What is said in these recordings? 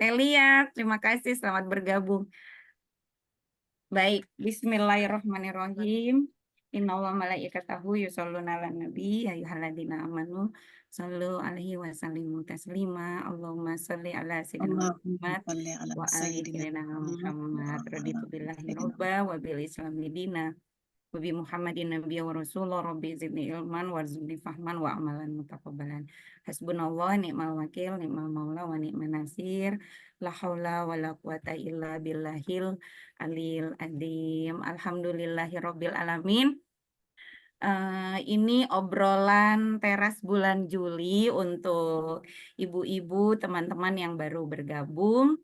Telia, terima kasih. Selamat bergabung. Baik, Bismillahirrahmanirrahim. Innallaha malaikatahu yusholluna 'alan nabi ayyuhalladzina amanu shallu alaihi wa sallimu taslima. Allahumma shalli ala sayyidina Allahumma Muhammad shalli ala wa ali sayyidina sayyidina Muhammad wa Muhammad. ala Raditu billahi sayyidina robba wa bil islami dina wa bi Muhammadin nabiyya wa rasulullah. Rabbi zidni ilman warzuqni fahman wa amalan mutaqabbalan. Hasbunallah ni'mal wakil, ni'mal maula wa ni'man nasir. La haula wa la quwata illa billahil alil adim. Alhamdulillahirabbil alamin. Ini obrolan teras bulan Juli untuk ibu-ibu, teman-teman yang baru bergabung.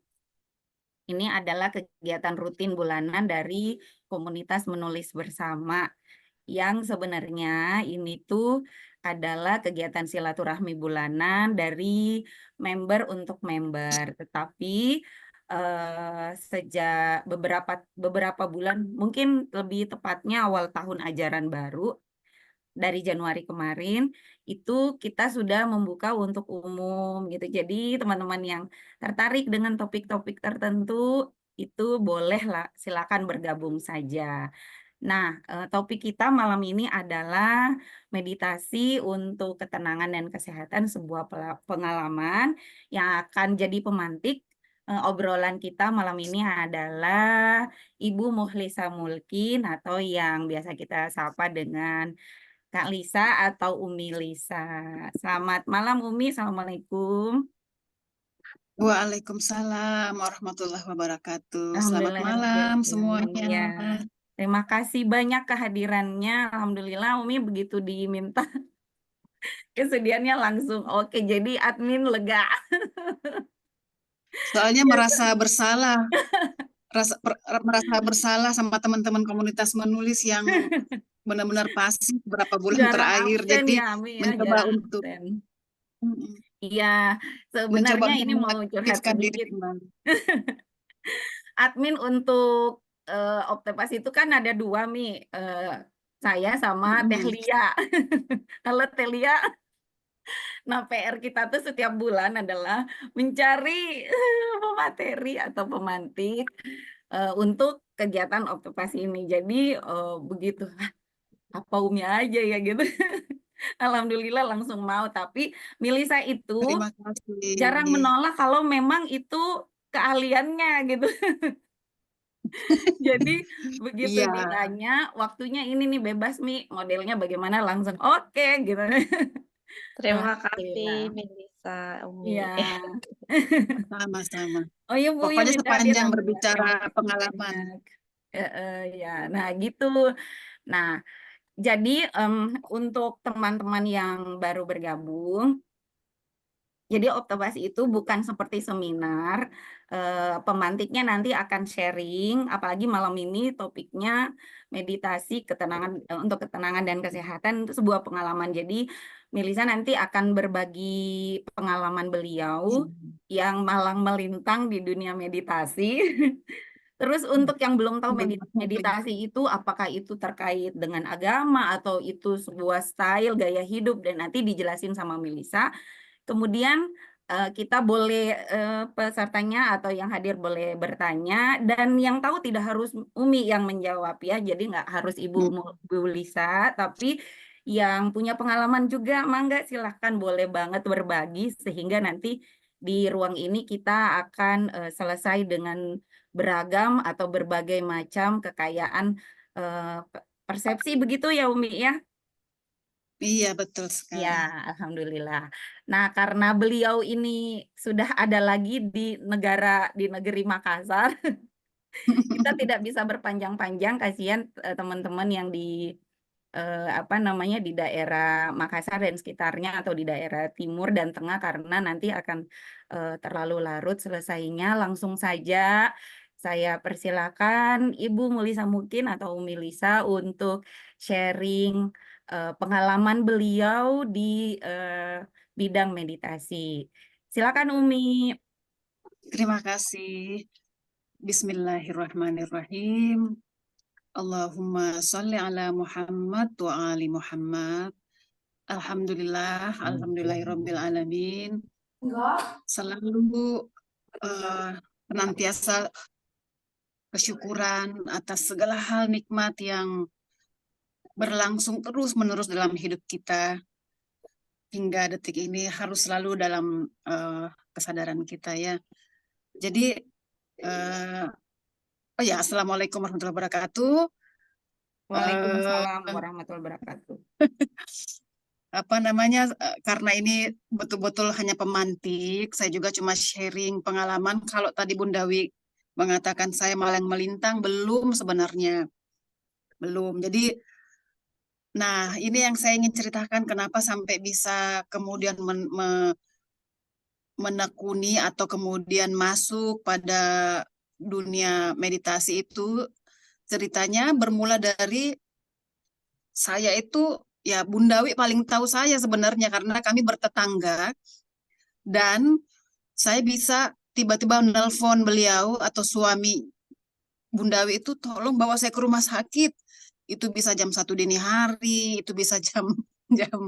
Ini adalah kegiatan rutin bulanan dari komunitas menulis bersama, yang sebenarnya ini tuh adalah kegiatan silaturahmi bulanan dari member untuk member. Tetapi sejak beberapa bulan, mungkin lebih tepatnya awal tahun ajaran baru, dari Januari kemarin itu kita sudah membuka untuk umum gitu. Jadi teman-teman yang tertarik dengan topik-topik tertentu itu bolehlah silakan bergabung saja. Nah, topik kita malam ini adalah meditasi untuk ketenangan dan kesehatan, sebuah pengalaman yang akan jadi pemantik. Obrolan kita malam ini adalah Ibu Muhlisa Mulkin atau yang biasa kita sapa dengan Kak Lisa atau Umi Lisa. Selamat malam Umi, Assalamualaikum. Waalaikumsalam warahmatullahi wabarakatuh. Selamat malam Alhamdulillahirobbilalamin. semuanya. Ya, terima kasih banyak kehadirannya. Alhamdulillah Umi begitu diminta kesediaannya langsung. Oke, jadi admin lega. Soalnya merasa bersalah, merasa bersalah sama teman-teman komunitas menulis yang benar-benar pasif beberapa bulan Jarang terakhir. absen Jadi ya Umi ya, mencoba jarang untuk absen. mm, Iya, mencoba sebenarnya untuk ini mau curhat mengaktifkan diri sedikit. kembali. Admin untuk Optepas itu kan ada dua Mi, saya sama Teh Mm. Lia. Halo Teh Lia. Nah, PR kita tuh setiap bulan adalah mencari pemateri atau pemantik untuk kegiatan Optepas ini. Jadi begitu, apa Umi aja ya gitu. Alhamdulillah langsung mau. Tapi Milisa itu Terima jarang kasih. menolak kalau memang itu keahliannya gitu. Jadi begitu Iya, ditanya waktunya ini nih bebas Mi, modelnya bagaimana langsung oke gitu. Terima kasih Alhamdulillah. Melisa, Umi. Iya. sama-sama. Oh iya Bu ya, Pokoknya minta hadir. sepanjang Alhamdulillah. berbicara Terima kasih pengalaman. banyak. Ya, nah gitu. Nah, jadi untuk teman-teman yang baru bergabung, jadi Optobasi itu bukan seperti seminar, pemantiknya nanti akan sharing, apalagi malam ini topiknya meditasi ketenangan, untuk ketenangan dan kesehatan, itu sebuah pengalaman. Jadi Melisa nanti akan berbagi pengalaman beliau yang malang melintang di dunia meditasi. Terus untuk yang belum tahu meditasi itu, apakah itu terkait dengan agama atau itu sebuah style gaya hidup, dan nanti dijelasin sama Melisa. Kemudian kita boleh, pesertanya atau yang hadir boleh bertanya, dan yang tahu tidak harus Umi yang menjawab ya, jadi nggak harus Bu Lisa, tapi yang punya pengalaman juga mangga silahkan boleh banget berbagi, sehingga nanti di ruang ini kita akan selesai dengan beragam atau berbagai macam kekayaan persepsi, begitu ya Umi ya? Iya, betul Ya, sekali. alhamdulillah. Nah, karena beliau ini sudah ada lagi di negeri Makassar, kita tidak bisa berpanjang-panjang, kasihan teman-teman yang di apa namanya di daerah Makassar dan sekitarnya atau di daerah timur dan tengah, karena nanti akan terlalu larut selesainya. Langsung saja saya persilakan Ibu Mulisa Mukin atau Umi Lisa untuk sharing pengalaman beliau di bidang meditasi. Silakan Umi. Terima kasih. Bismillahirrahmanirrahim. Allahumma sholli ala Muhammad wa ali Muhammad. Alhamdulillah, alhamdulillahirabbil alamin. Selalu senantiasa kesyukuran atas segala hal nikmat yang berlangsung terus-menerus dalam hidup kita hingga detik ini harus selalu dalam kesadaran kita ya. Jadi oh ya, Assalamualaikum warahmatullahi wabarakatuh. Waalaikumsalam warahmatullahi wabarakatuh. Karena ini betul-betul hanya pemantik, saya juga cuma sharing pengalaman. Kalau tadi Bunda Wi mengatakan saya malang melintang, belum sebenarnya. Belum. Jadi, nah ini yang saya ingin ceritakan kenapa sampai bisa kemudian menekuni atau kemudian masuk pada dunia meditasi itu. Ceritanya bermula dari saya itu, ya Bunda Wi paling tahu saya sebenarnya karena kami bertetangga dan saya bisa tiba-tiba nelpon beliau atau suami Bunda Wi itu tolong bawa saya ke rumah sakit. Itu bisa jam 1 dini hari, itu bisa jam jam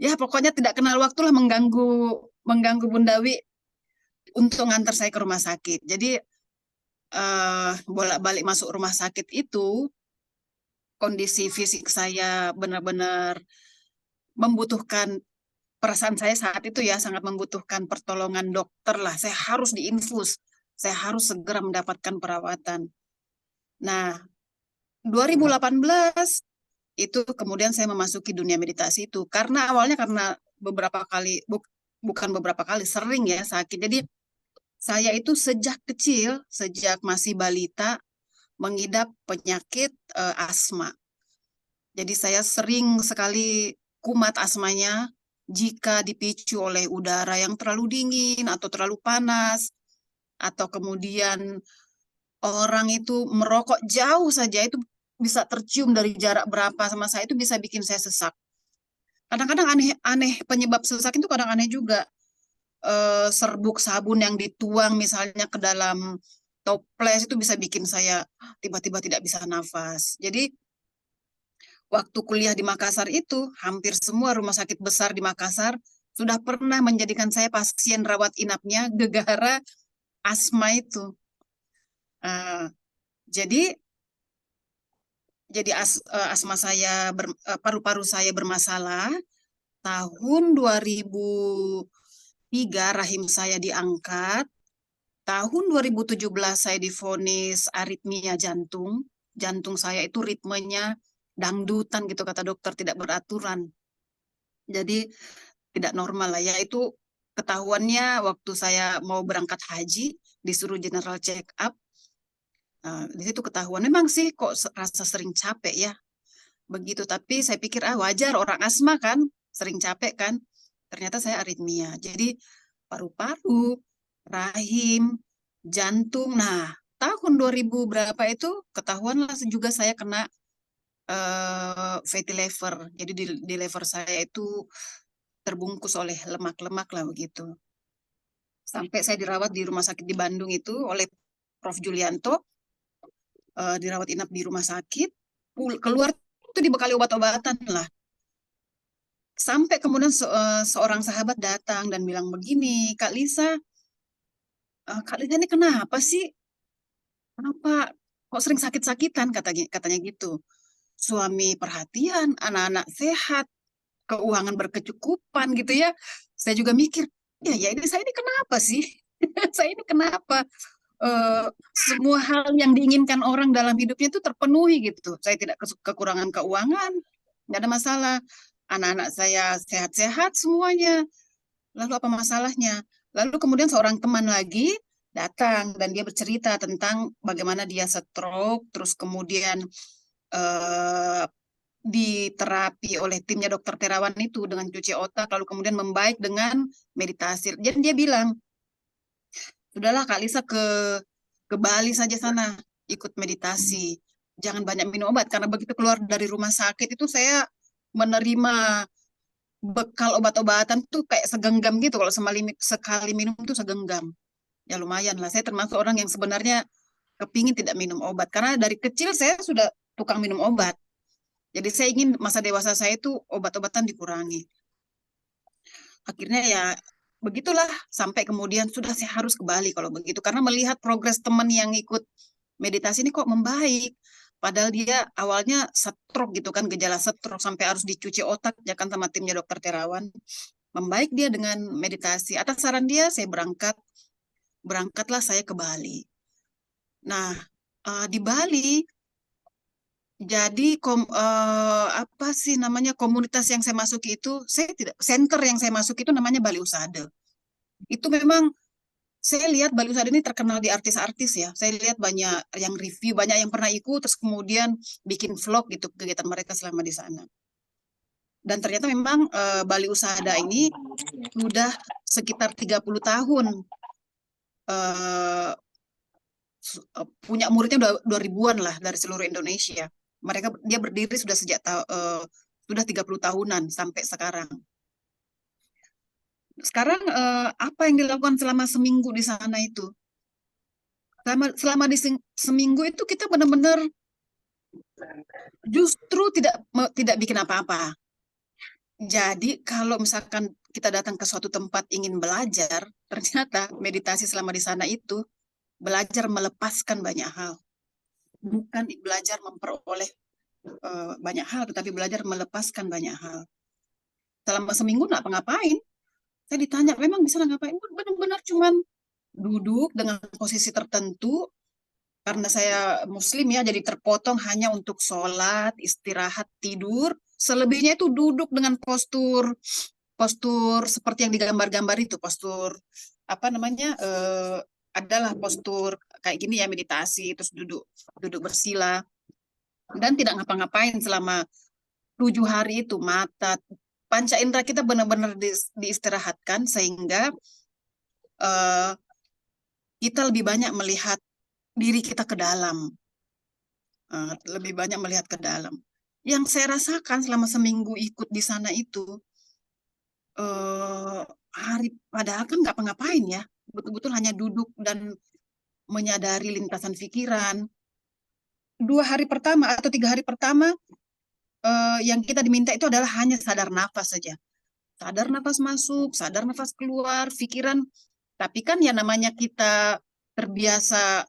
ya pokoknya tidak kenal waktu lah mengganggu Bunda Wi untuk ngantar saya ke rumah sakit. Jadi bolak-balik masuk rumah sakit itu kondisi fisik saya benar-benar membutuhkan, perasaan saya saat itu ya sangat membutuhkan pertolongan dokter lah. Saya harus diinfus, saya harus segera mendapatkan perawatan. Nah, 2018 itu kemudian saya memasuki dunia meditasi itu karena awalnya beberapa kali bukan beberapa kali, sering ya sakit. Jadi saya itu sejak kecil, sejak masih balita mengidap penyakit asma. Jadi saya sering sekali kumat asmanya jika dipicu oleh udara yang terlalu dingin atau terlalu panas, atau kemudian orang itu merokok jauh saja itu bisa tercium dari jarak berapa sama saya, itu bisa bikin saya sesak. Kadang-kadang aneh penyebab sesak itu kadang aneh juga. Serbuk sabun yang dituang misalnya ke dalam toples itu bisa bikin saya tiba-tiba tidak bisa nafas. Jadi waktu kuliah di Makassar itu, hampir semua rumah sakit besar di Makassar sudah pernah menjadikan saya pasien rawat inapnya gegara asma itu. Jadi asma saya, paru-paru saya bermasalah. Tahun 2003 rahim saya diangkat. Tahun 2017 saya divonis aritmia jantung. Jantung saya itu ritmenya dangdutan gitu kata dokter, tidak beraturan. Jadi tidak normal lah ya. Itu ketahuannya waktu saya mau berangkat haji, disuruh general check up. Di situ ketahuan. Memang sih kok rasa sering capek ya. Begitu, tapi saya pikir wajar orang asma kan, sering capek kan. Ternyata saya aritmia. Jadi paru-paru, rahim, jantung. Nah, tahun 2000 berapa itu ketahuan lah juga saya kena fatty liver. Jadi di liver saya itu terbungkus oleh lemak-lemak lah begitu. Sampai saya dirawat di rumah sakit di Bandung itu oleh Prof. Julianto, dirawat inap di rumah sakit, keluar itu dibekali obat-obatan lah. Sampai kemudian seorang sahabat datang dan bilang begini, Kak Lisa ini kenapa sih? Kenapa kok sering sakit-sakitan katanya gitu. Suami perhatian, anak-anak sehat, keuangan berkecukupan gitu ya. Saya juga mikir, ya ini saya ini kenapa sih? Saya ini kenapa? Semua hal yang diinginkan orang dalam hidupnya itu terpenuhi gitu. Saya tidak kekurangan keuangan, nggak ada masalah. Anak-anak saya sehat-sehat semuanya. Lalu apa masalahnya? Lalu kemudian seorang teman lagi datang dan dia bercerita tentang bagaimana dia stroke, terus kemudian diterapi oleh timnya dokter Terawan itu dengan cuci otak, lalu kemudian membaik dengan meditasi. Jadi dia bilang, sudahlah Kak Lisa ke Bali saja sana, ikut meditasi. Jangan banyak minum obat, karena begitu keluar dari rumah sakit itu saya menerima bekal obat-obatan tuh kayak segenggam gitu. Kalau sekali minum tuh segenggam. Ya lumayan lah, saya termasuk orang yang sebenarnya kepingin tidak minum obat. Karena dari kecil saya sudah tukang minum obat. Jadi saya ingin masa dewasa saya itu obat-obatan dikurangi. Akhirnya ya begitulah sampai kemudian sudah saya harus ke Bali kalau begitu. Karena melihat progres teman yang ikut meditasi ini kok membaik. Padahal dia awalnya stroke gitu kan, gejala stroke sampai harus dicuci otak ya kan sama timnya dokter Terawan. Membaik dia dengan meditasi. Atas saran dia saya berangkatlah saya ke Bali. Nah, di Bali jadi apa sih namanya komunitas yang saya masuki itu saya tidak center yang saya masuki itu namanya Bali Usada. Itu memang saya lihat Bali Usada ini terkenal di artis-artis ya. Saya lihat banyak yang review, banyak yang pernah ikut terus kemudian bikin vlog gitu kegiatan mereka selama di sana. Dan ternyata memang Bali Usada ini sudah sekitar 30 tahun eh, punya muridnya udah ribuan lah dari seluruh Indonesia. Dia berdiri sudah sudah 30 tahunan sampai sekarang. Sekarang apa yang dilakukan selama seminggu di sana itu? Selama seminggu itu kita benar-benar justru tidak bikin apa-apa. Jadi kalau misalkan kita datang ke suatu tempat ingin belajar, ternyata meditasi selama di sana itu belajar melepaskan banyak hal. Bukan belajar memperoleh banyak hal, tetapi belajar melepaskan banyak hal. Selama seminggu nggak ngapain. Saya ditanya, memang bisa ngapain? Benar-benar cuman duduk dengan posisi tertentu, karena saya muslim ya, jadi terpotong hanya untuk sholat, istirahat, tidur. Selebihnya itu duduk dengan postur seperti yang digambar-gambar itu, postur apa namanya? Adalah postur kayak gini ya, meditasi, terus duduk bersila dan tidak ngapa-ngapain selama 7 hari itu. Mata panca indera kita benar-benar diistirahatkan sehingga kita lebih banyak melihat diri kita ke dalam. Lebih banyak melihat ke dalam. Yang saya rasakan selama seminggu ikut di sana itu, padahal kan nggak ngapain ya, betul-betul hanya duduk dan menyadari lintasan pikiran. 2 hari pertama atau 3 hari pertama, yang kita diminta itu adalah hanya sadar nafas saja. Sadar nafas masuk, sadar nafas keluar, pikiran. Tapi kan ya namanya kita terbiasa,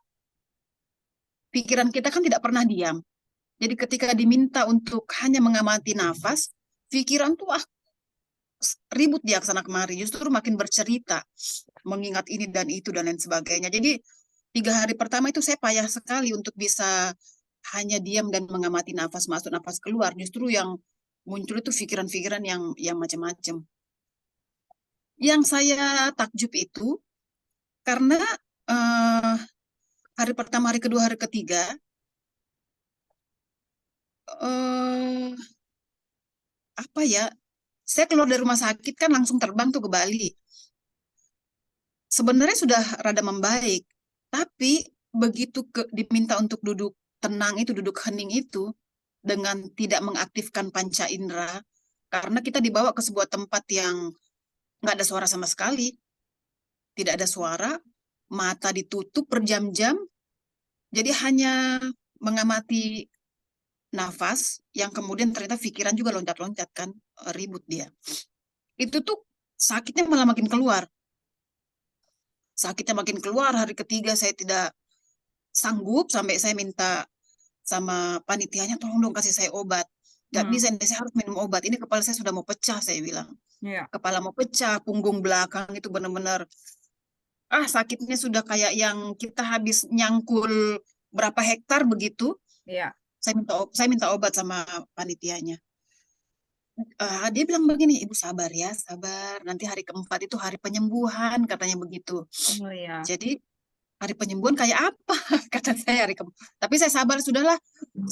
pikiran kita kan tidak pernah diam. Jadi ketika diminta untuk hanya mengamati nafas, pikiran tuh ribut dia kesana kemari, justru makin bercerita, mengingat ini dan itu dan lain sebagainya. Jadi 3 hari pertama itu saya payah sekali untuk bisa hanya diam dan mengamati nafas masuk, nafas keluar. Justru yang muncul itu pikiran-pikiran yang macam-macam. Yang saya takjub itu karena hari pertama, hari kedua, hari ketiga, apa ya? Saya keluar dari rumah sakit kan langsung terbang tuh ke Bali. Sebenarnya sudah rada membaik, tapi begitu diminta untuk duduk tenang itu, duduk hening itu, dengan tidak mengaktifkan panca indera, karena kita dibawa ke sebuah tempat yang nggak ada suara sama sekali, tidak ada suara, mata ditutup berjam-jam, jadi hanya mengamati nafas, yang kemudian ternyata pikiran juga loncat-loncat kan, ribut dia. Itu tuh sakitnya malah makin keluar. Sakitnya makin keluar, hari ketiga saya tidak sanggup, sampai saya minta sama panitianya, tolong dong kasih saya obat. Gak bisa, saya harus minum obat. Ini kepala saya sudah mau pecah, saya bilang. Yeah. Kepala mau pecah, punggung belakang itu benar-benar, sakitnya sudah kayak yang kita habis nyangkul berapa hektar begitu. Yeah. Saya minta obat sama panitianya. Dia bilang begini, Ibu sabar ya, sabar. Nanti hari keempat itu hari penyembuhan, katanya begitu. Oh, yeah. Jadi hari penyembuhan kayak apa? Kata saya hari keempat. Tapi saya sabar, sudahlah.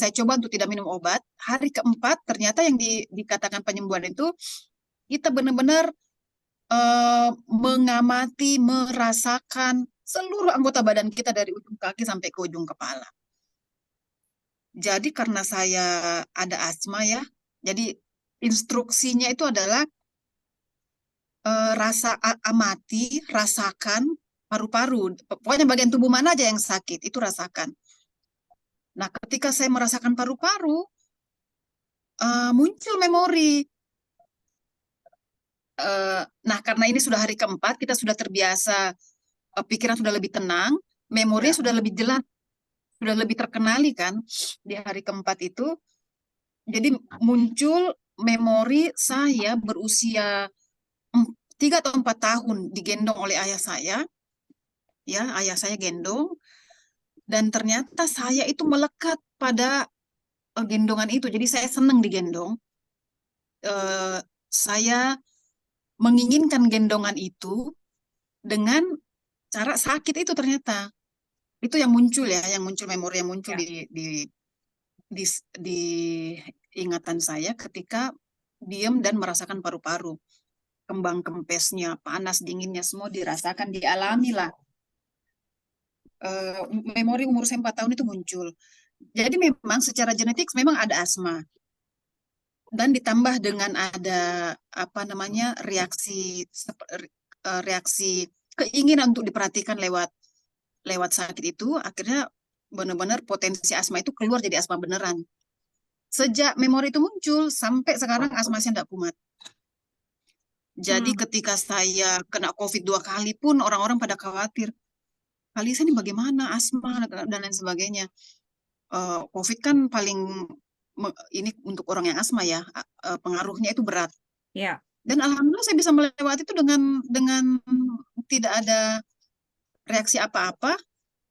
Saya coba untuk tidak minum obat. Hari keempat ternyata yang dikatakan penyembuhan itu, kita benar-benar mengamati, merasakan seluruh anggota badan kita dari ujung kaki sampai ke ujung kepala. Jadi karena saya ada asma ya, jadi instruksinya itu adalah amati, rasakan paru-paru. Pokoknya bagian tubuh mana aja yang sakit, itu rasakan. Nah, ketika saya merasakan paru-paru, muncul memori. Nah, karena ini sudah hari keempat, kita sudah terbiasa, pikiran sudah lebih tenang, memorinya Ya. sudah lebih jelas, sudah lebih terkenali kan di hari keempat itu. Jadi muncul memori saya berusia 3 atau 4 tahun digendong oleh ayah saya, ya, ayah saya gendong, dan ternyata saya itu melekat pada gendongan itu. Jadi saya senang digendong. Saya menginginkan gendongan itu dengan cara sakit itu ternyata. Itu yang muncul ya, yang muncul memori yang muncul Ya. di ingatan saya ketika diam dan merasakan paru-paru. Kembang kempesnya, panas, dinginnya semua dirasakan, dialami lah. Memori umur saya 4 tahun itu muncul. Jadi memang secara genetik memang ada asma. Dan ditambah dengan ada reaksi keinginan untuk diperhatikan lewat sakit itu, akhirnya benar-benar potensi asma itu keluar jadi asma beneran. Sejak memori itu muncul sampai sekarang asma saya tidak kumat. Jadi ketika saya kena COVID 2 kali pun orang-orang pada khawatir. Kali ini bagaimana asma dan lain sebagainya. COVID kan ini untuk orang yang asma ya, pengaruhnya itu berat. Ya. Dan alhamdulillah saya bisa melewati itu dengan tidak ada reaksi apa-apa,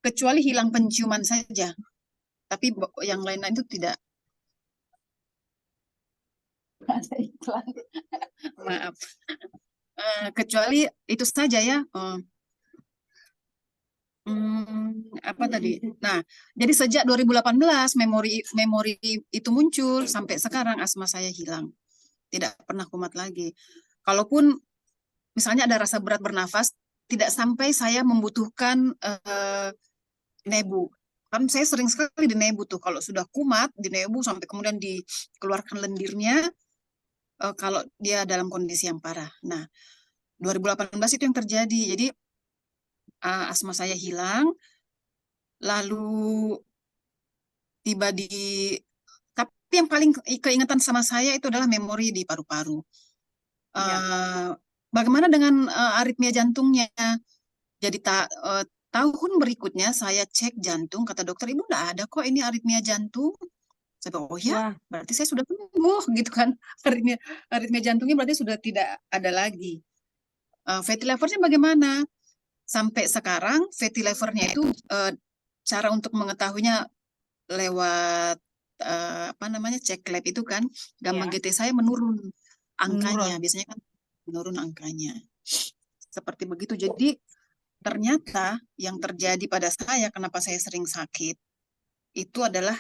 kecuali hilang penciuman saja. Tapi yang lain-lain itu tidak. Ada iklan. Maaf. Kecuali itu saja ya. Apa tadi? Nah, jadi sejak 2018 memori itu muncul sampai sekarang asma saya hilang. Tidak pernah kumat lagi. Kalaupun misalnya ada rasa berat bernafas, tidak sampai saya membutuhkan nebu. Kan saya sering sekali di nebu tuh. Kalau sudah kumat, di nebu sampai kemudian dikeluarkan lendirnya kalau dia dalam kondisi yang parah. Nah, 2018 itu yang terjadi. Jadi asma saya hilang, lalu tiba tapi yang paling keingatan sama saya itu adalah memori di paru-paru. Bagaimana dengan aritmia jantungnya? Jadi tahun berikutnya saya cek jantung, kata dokter, ibu enggak ada kok ini aritmia jantung. Saya bilang, oh ya, berarti saya sudah sembuh gitu kan. Aritmia jantungnya berarti sudah tidak ada lagi. Fatty livernya bagaimana? Sampai sekarang fatty livernya itu cara untuk mengetahuinya lewat cek lab itu kan, gamma GT saya menurun angkanya, biasanya kan menurun angkanya. Seperti begitu. Jadi ternyata yang terjadi pada saya, kenapa saya sering sakit, itu adalah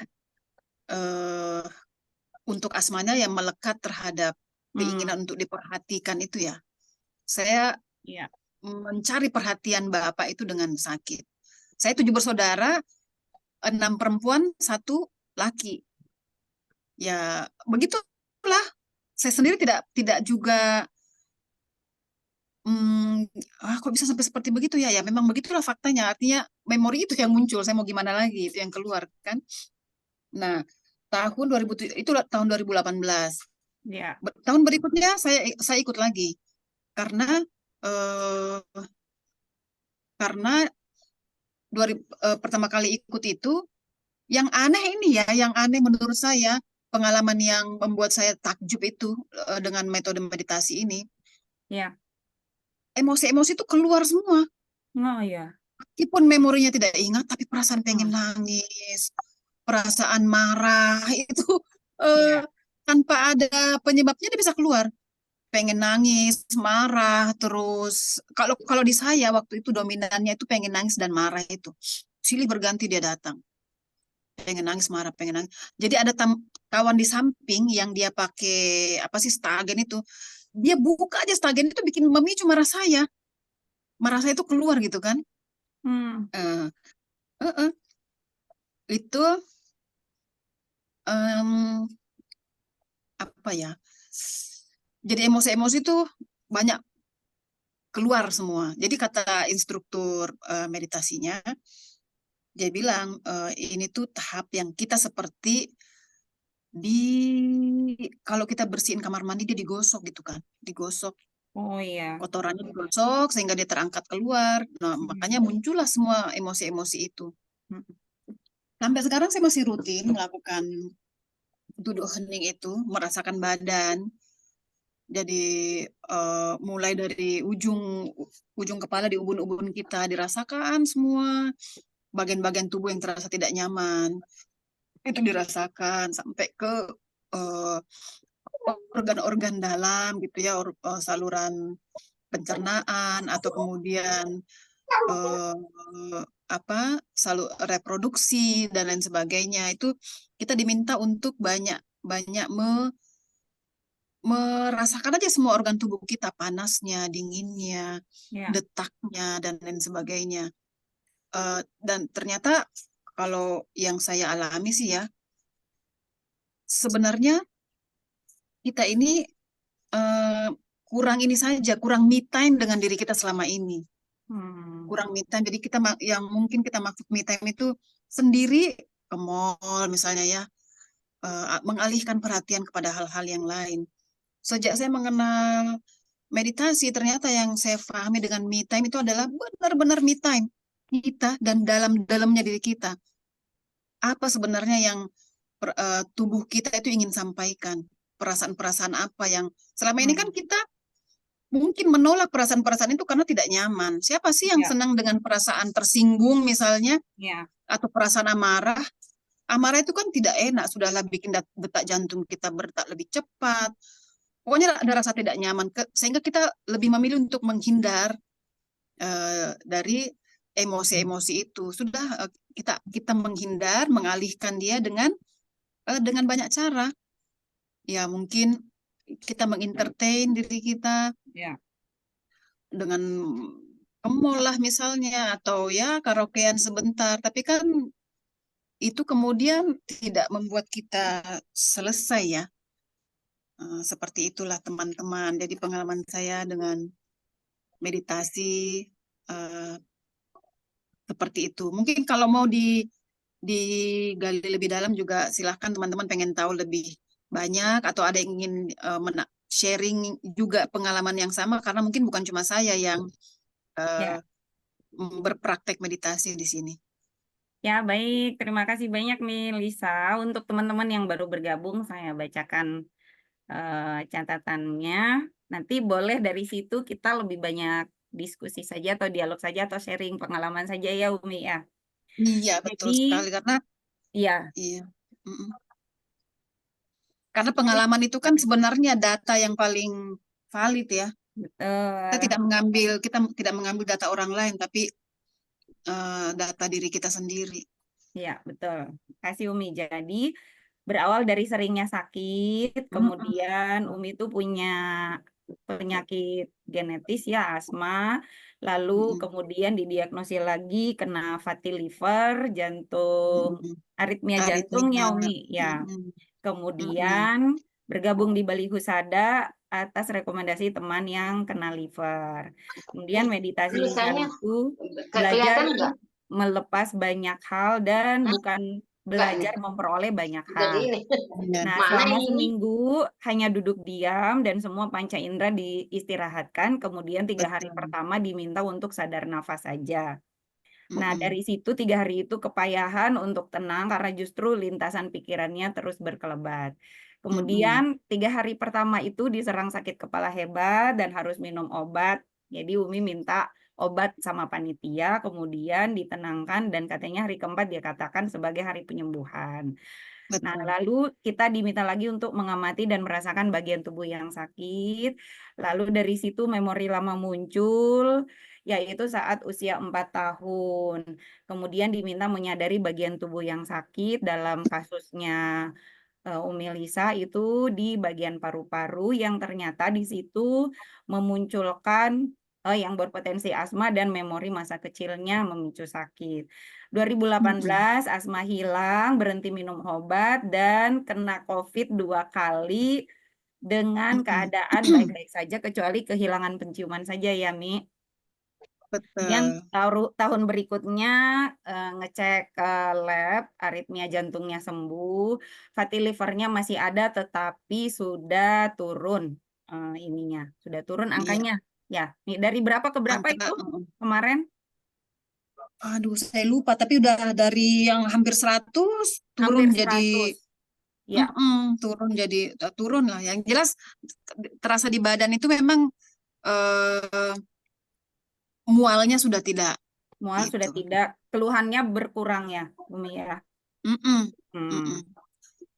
untuk asmanya yang melekat terhadap keinginan untuk diperhatikan itu ya. Saya mencari perhatian Bapak itu dengan sakit. Saya 7 bersaudara, 6 perempuan, 1 laki. Ya, begitulah. Saya sendiri tidak juga kok bisa sampai seperti begitu ya? Ya memang begitulah faktanya. Artinya memori itu yang muncul. Saya mau gimana lagi? Itu yang keluar kan. Nah, itu tahun 2018. Ya. Tahun berikutnya saya ikut lagi karena pertama kali ikut itu yang aneh menurut saya, pengalaman yang membuat saya takjub itu dengan metode meditasi ini. Ya. Emosi-emosi itu keluar semua. Oh ya. Meskipun memorinya tidak ingat, tapi perasaan pengen nangis, perasaan marah itu tanpa ada penyebabnya dia bisa keluar. Pengen nangis, marah, terus kalau di saya waktu itu dominannya itu pengen nangis dan marah itu. Silih berganti dia datang. Pengen nangis, marah, pengen nangis. Jadi ada kawan di samping yang dia pakai stagen itu. Dia buka aja stagen itu bikin memicu marah saya. Marah saya itu keluar gitu kan. Itu jadi emosi-emosi itu banyak keluar semua. Jadi kata instruktur meditasinya, dia bilang ini tuh tahap yang kita seperti kalau kita bersihin kamar mandi dia digosok gitu kan, digosok Oh iya. kotorannya digosok sehingga dia terangkat keluar. Nah, makanya muncullah semua emosi-emosi itu. Mm. Sampai sekarang saya masih rutin melakukan duduk hening itu, merasakan badan. Jadi mulai dari ujung kepala di ubun-ubun kita dirasakan semua bagian-bagian tubuh yang terasa tidak nyaman itu dirasakan sampai ke eh, organ-organ dalam gitu ya, saluran pencernaan atau kemudian eh, reproduksi dan lain sebagainya. Itu kita diminta untuk banyak merasakan aja semua organ tubuh kita, panasnya, dinginnya, Ya. detaknya dan lain sebagainya. Dan ternyata kalau yang saya alami sih ya, sebenarnya kita ini eh, kurang ini saja, kurang me time dengan diri kita selama ini. Kurang me time. Jadi yang mungkin kita maksud me time itu sendiri ke mall misalnya ya, mengalihkan perhatian kepada hal-hal yang lain. Sejak saya mengenal meditasi, ternyata yang saya pahami dengan me time itu adalah benar-benar me time kita dan dalam-dalamnya diri kita. Apa sebenarnya yang tubuh kita itu ingin sampaikan? Perasaan-perasaan apa yang selama ini kan kita mungkin menolak perasaan-perasaan itu karena tidak nyaman. Siapa sih yang Ya. senang dengan perasaan tersinggung misalnya, Ya. atau perasaan amarah? Amarah itu kan tidak enak, sudahlah bikin detak jantung kita berdetak lebih cepat. Pokoknya ada rasa tidak nyaman, sehingga kita lebih memilih untuk menghindar dari emosi-emosi itu. Sudah kita menghindar, mengalihkan dia dengan banyak cara. Ya mungkin kita mengentertain diri kita Ya. dengan ke mall lah misalnya, atau ya karaokean sebentar. Tapi kan itu kemudian tidak membuat kita selesai ya. Seperti itulah teman-teman. Jadi pengalaman saya dengan meditasi eh, seperti itu. Mungkin kalau mau digali lebih dalam juga silahkan teman-teman pengen tahu lebih banyak atau ada yang ingin sharing juga pengalaman yang sama, karena mungkin bukan cuma saya yang Ya. berpraktek meditasi di sini. Ya, baik. Terima kasih banyak nih, Lisa. Untuk teman-teman yang baru bergabung, saya bacakan catatannya. Nanti boleh dari situ kita lebih banyak diskusi saja atau dialog saja atau sharing pengalaman saja ya, Umi ya. Iya, betul Jadi, sekali karena ya, iya. Mm-mm. Karena pengalaman itu kan sebenarnya data yang paling valid ya. Kita betul. tidak mengambil data orang lain, tapi data diri kita sendiri. Ya, betul. Kasih Umi. Jadi, berawal dari seringnya sakit, Mm-mm. kemudian Umi itu punya penyakit genetis ya, asma, lalu Mm-mm. kemudian didiagnosis lagi kena fatty liver, jantung, Mm-mm. aritmia jantung ya Aritmia. Umi ya. Mm-mm. Mm-mm. Kemudian bergabung di Bali Husada atas rekomendasi teman yang kena liver. Kemudian meditasi Lisa Tulisannya itu nggak belajar kelihatan nggak? melepas banyak hal dan bukan Nggak nih, belajar memperoleh banyak jadi hal. ini. Iya. Nah, Mana selama ini? seminggu hanya duduk diam dan semua panca indera diistirahatkan. Kemudian 3 hari Betul. pertama diminta untuk sadar nafas saja. Nah, Mm-mm. dari situ 3 hari itu kepayahan untuk tenang karena justru lintasan pikirannya terus berkelebat. Mm-mm. Kemudian 3 hari pertama itu diserang sakit kepala hebat dan harus minum obat. Jadi Umi minta obat sama panitia, kemudian ditenangkan dan katanya hari keempat dia katakan sebagai hari penyembuhan. Nah, Betul. lalu kita diminta lagi untuk mengamati dan merasakan bagian tubuh yang sakit. Lalu dari situ memori lama muncul, yaitu saat usia 4 tahun. Kemudian diminta menyadari bagian tubuh yang sakit dalam kasusnya Umi Lisa itu di bagian paru-paru yang ternyata di situ memunculkan yang berpotensi asma dan memori masa kecilnya memicu sakit. Mm-mm. 2018 asma hilang, berhenti minum obat dan kena COVID 2 kali dengan Mm-mm. keadaan baik-baik saja kecuali kehilangan penciuman saja ya Mi. betul. tahun berikutnya ngecek ke lab, aritmia jantungnya sembuh, fatty livernya masih ada tetapi sudah turun ininya, sudah turun Iya, angkanya. Ya, nih dari berapa ke berapa angka, itu kemarin? aduh saya lupa, tapi udah dari yang hampir 100 Hampir turun jadi 100. Ya, turun lah. Yang jelas terasa di badan itu memang eh, mualnya sudah tidak mual sudah gitu. tidak, keluhannya berkurang ya, Umi ya. Mm-mm, Hmm. mm-mm.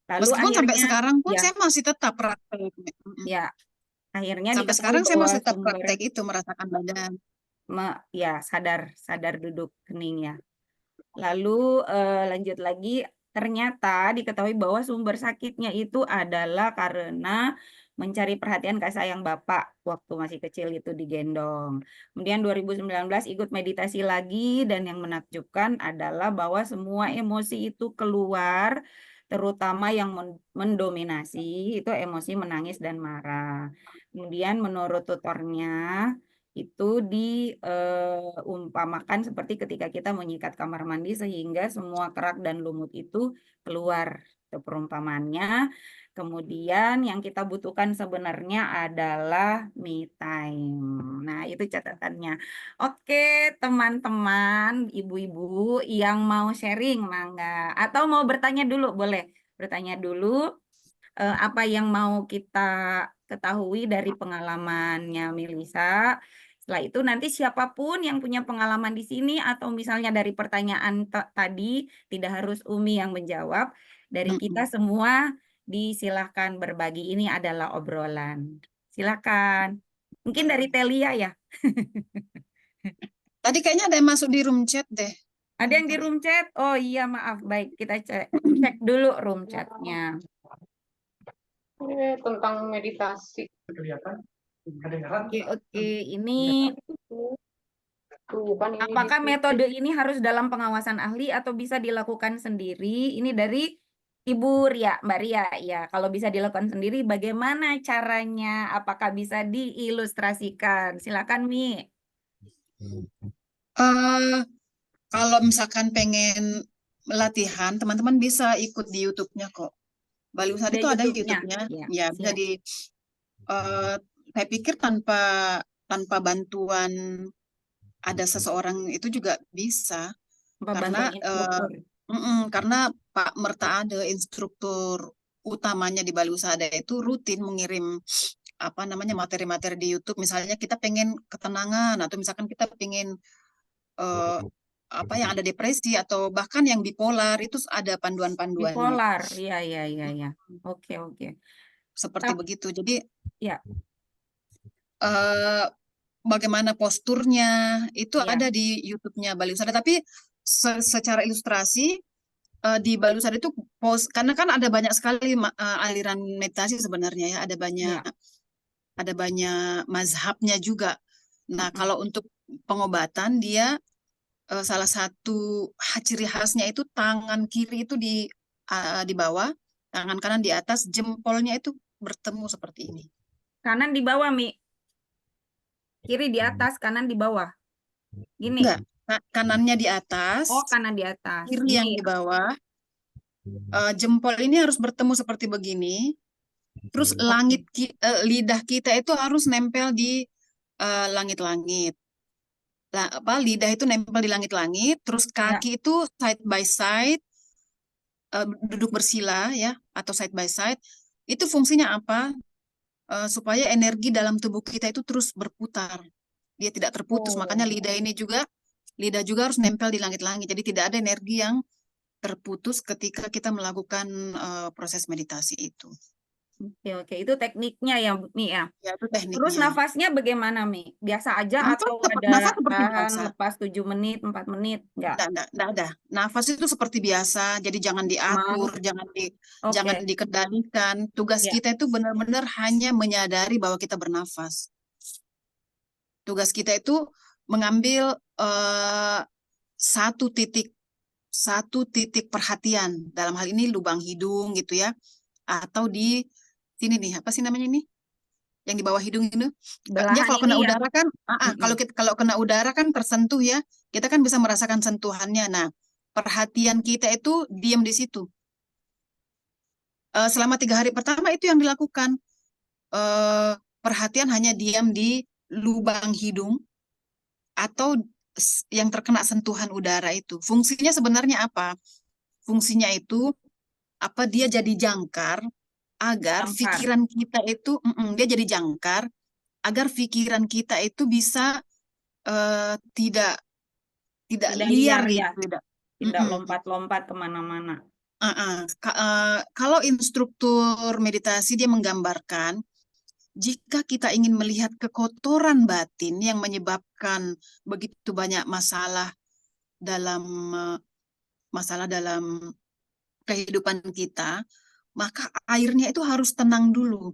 Lalu Meskipun sampai akhirnya, sekarang pun ya, saya masih tetap praktek. Mm-mm. ya, akhirnya Sampai diketahui sekarang saya bahwa masih tetap sumber praktek itu merasakan badan. ya sadar duduk kening ya. Lalu lanjut lagi, ternyata diketahui bahwa sumber sakitnya itu adalah karena mencari perhatian kasih sayang Bapak waktu masih kecil itu digendong. Kemudian 2019 ikut meditasi lagi dan yang menakjubkan adalah bahwa semua emosi itu keluar, terutama yang mendominasi itu emosi menangis dan marah. Kemudian menurut tutornya itu diumpamakan seperti ketika kita menyikat kamar mandi sehingga semua kerak dan lumut itu keluar. Itu perumpamannya. Kemudian yang kita butuhkan sebenarnya adalah me time. Nah, itu catatannya. Oke, teman-teman, ibu-ibu yang mau sharing, mangga. Atau mau bertanya dulu, boleh. Bertanya dulu apa yang mau kita ketahui dari pengalamannya Melisa. Setelah itu nanti siapapun yang punya pengalaman di sini atau misalnya dari pertanyaan tadi tidak harus Umi yang menjawab, dari kita Mm-mm. semua disilahkan berbagi. Ini adalah obrolan. Silakan. Mungkin dari Telia ya. Tadi kayaknya ada yang masuk di room chat deh. Ada yang di Bentar. room chat? Oh iya, maaf. Baik, kita cek dulu room chatnya. Ini tentang meditasi. Oke, oke. Ini Tuh kan ini apakah di metode ini harus dalam pengawasan ahli atau bisa dilakukan sendiri? Ini dari Ibu Ria, Mbak Ria. Ya, kalau bisa dilakukan sendiri, bagaimana caranya? Apakah bisa diilustrasikan? Silakan, Mi. Eh, kalau misalkan pengen latihan, teman-teman bisa ikut di YouTube-nya kok. Bali Usada Ada itu ada YouTube-nya. YouTube-nya. Ya, Ya, bisa siap. eh, saya pikir tanpa bantuan ada seseorang itu juga bisa. Apa Karena bantuan instruktur? karena Pak Merta ada instruktur utamanya di Bali Usada itu rutin mengirim apa namanya materi-materi di YouTube. Misalnya kita pengen ketenangan atau misalkan kita pengen eh, apa yang ada depresi atau bahkan yang bipolar itu ada panduan-panduannya Bipolar. Ya, ya, ya, ya. Oke, oke. seperti Tap- begitu. Jadi Ya, eh, bagaimana posturnya itu ya, ada di YouTube-nya Bali Usada. Tapi secara ilustrasi di Bali Usada itu karena kan ada banyak sekali aliran meditasi sebenarnya ya, ya. ada banyak mazhabnya juga. Nah, Mm-mm. kalau untuk pengobatan dia salah satu ciri khasnya itu tangan kiri itu di bawah, tangan kanan di atas, jempolnya itu bertemu seperti ini. Kanan di bawah, Mi. Kiri di atas, kanan di bawah. Gini. Enggak, kanannya di atas, Oh, kanan di atas. kiri Gini yang ya. di bawah. Jempol ini harus bertemu seperti begini. Terus Oke. lidah kita itu harus nempel di langit-langit. Lidah itu nempel di langit-langit. Terus Ya. kaki itu side by side, duduk bersila ya, atau side by side. Itu fungsinya apa? Supaya energi dalam tubuh kita itu terus berputar. Dia tidak terputus. Makanya Oh. lidah juga harus nempel di langit-langit. Jadi tidak ada energi yang terputus ketika kita melakukan proses meditasi itu. Oke, oke. Itu tekniknya ya, Mi ya. Ya, itu Terus tekniknya. nafasnya bagaimana, Mi? Biasa aja atau ada Nafas seperti tahan, biasa. lepas 7 menit, 4 menit? Enggak. Enggak ada. Nafas itu seperti biasa, jadi jangan diatur, Mau. jangan Oke. dikendalikan. Tugas Ya. kita itu benar-benar hanya menyadari bahwa kita bernafas. Tugas kita itu mengambil satu titik perhatian. Dalam hal ini lubang hidung gitu ya, atau di sini nih, apa sih namanya ini? yang di bawah hidung itu. Dia Belahan kalau kena ini ya. udara kan, Mm-mm. kalau kena udara kan tersentuh ya, kita kan bisa merasakan sentuhannya. Nah, perhatian kita itu diam di situ. Selama 3 hari pertama itu yang dilakukan. Perhatian hanya diam di lubang hidung atau yang terkena sentuhan udara itu. Fungsinya sebenarnya apa? Fungsinya itu apa dia jadi jangkar agar Jangkar. pikiran kita itu dia jadi jangkar agar pikiran kita itu bisa tidak Tidak liar liar ya. gitu, tidak. Tidak lompat-lompat kemana-mana. Kalau instruktur meditasi dia menggambarkan, jika kita ingin melihat kekotoran batin yang menyebabkan begitu banyak dalam masalah dalam kehidupan kita, maka airnya itu harus tenang dulu.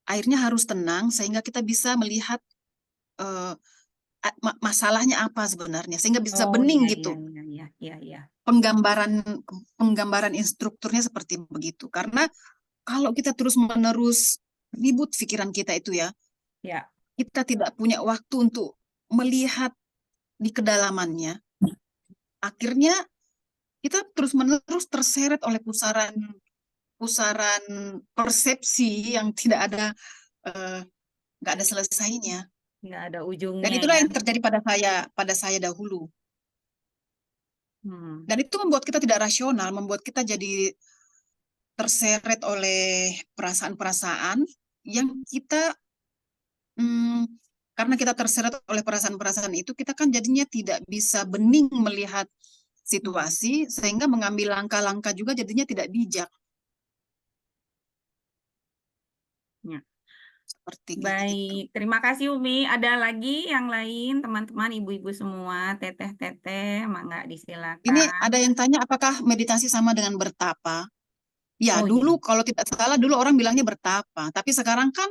Airnya harus tenang sehingga kita bisa melihat masalahnya apa sebenarnya, sehingga bisa bening Iya, gitu. iya. Penggambaran instrukturnya seperti begitu. Karena kalau kita terus-menerus ribut pikiran kita itu ya, kita tidak punya waktu untuk melihat di kedalamannya. Akhirnya kita terus-menerus terseret oleh pusaran persepsi yang tidak ada nggak ada selesainya. Nggak ada ujungnya Dan itulah ya. yang terjadi pada saya dahulu. Hmm. Dan itu membuat kita tidak rasional, membuat kita jadi terseret oleh perasaan-perasaan yang kita karena kita terseret oleh perasaan-perasaan itu, kita kan jadinya tidak bisa bening melihat situasi, sehingga mengambil langkah-langkah juga jadinya tidak bijak. Ya. Seperti Baik, terima kasih Umi. Ada lagi yang lain, teman-teman, ibu-ibu semua, teteh-teteh, mangga disilakan. Ini ada yang tanya apakah meditasi sama dengan bertapa? Ya, dulu kalau tidak salah dulu orang bilangnya bertapa, tapi sekarang kan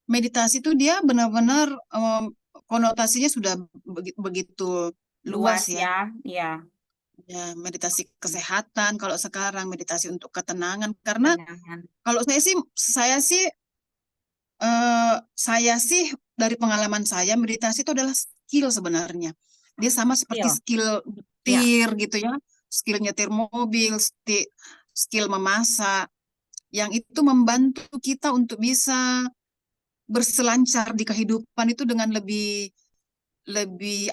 meditasi itu dia benar-benar konotasinya sudah begitu luas ya. Ya. Ya, meditasi kesehatan kalau sekarang, meditasi untuk ketenangan. Karena kalau saya sih dari pengalaman saya, meditasi itu adalah skill sebenarnya. Dia sama seperti skill nyetir gitu ya, skill nyetir mobil, skill memasak, yang itu membantu kita untuk bisa berselancar di kehidupan itu dengan lebih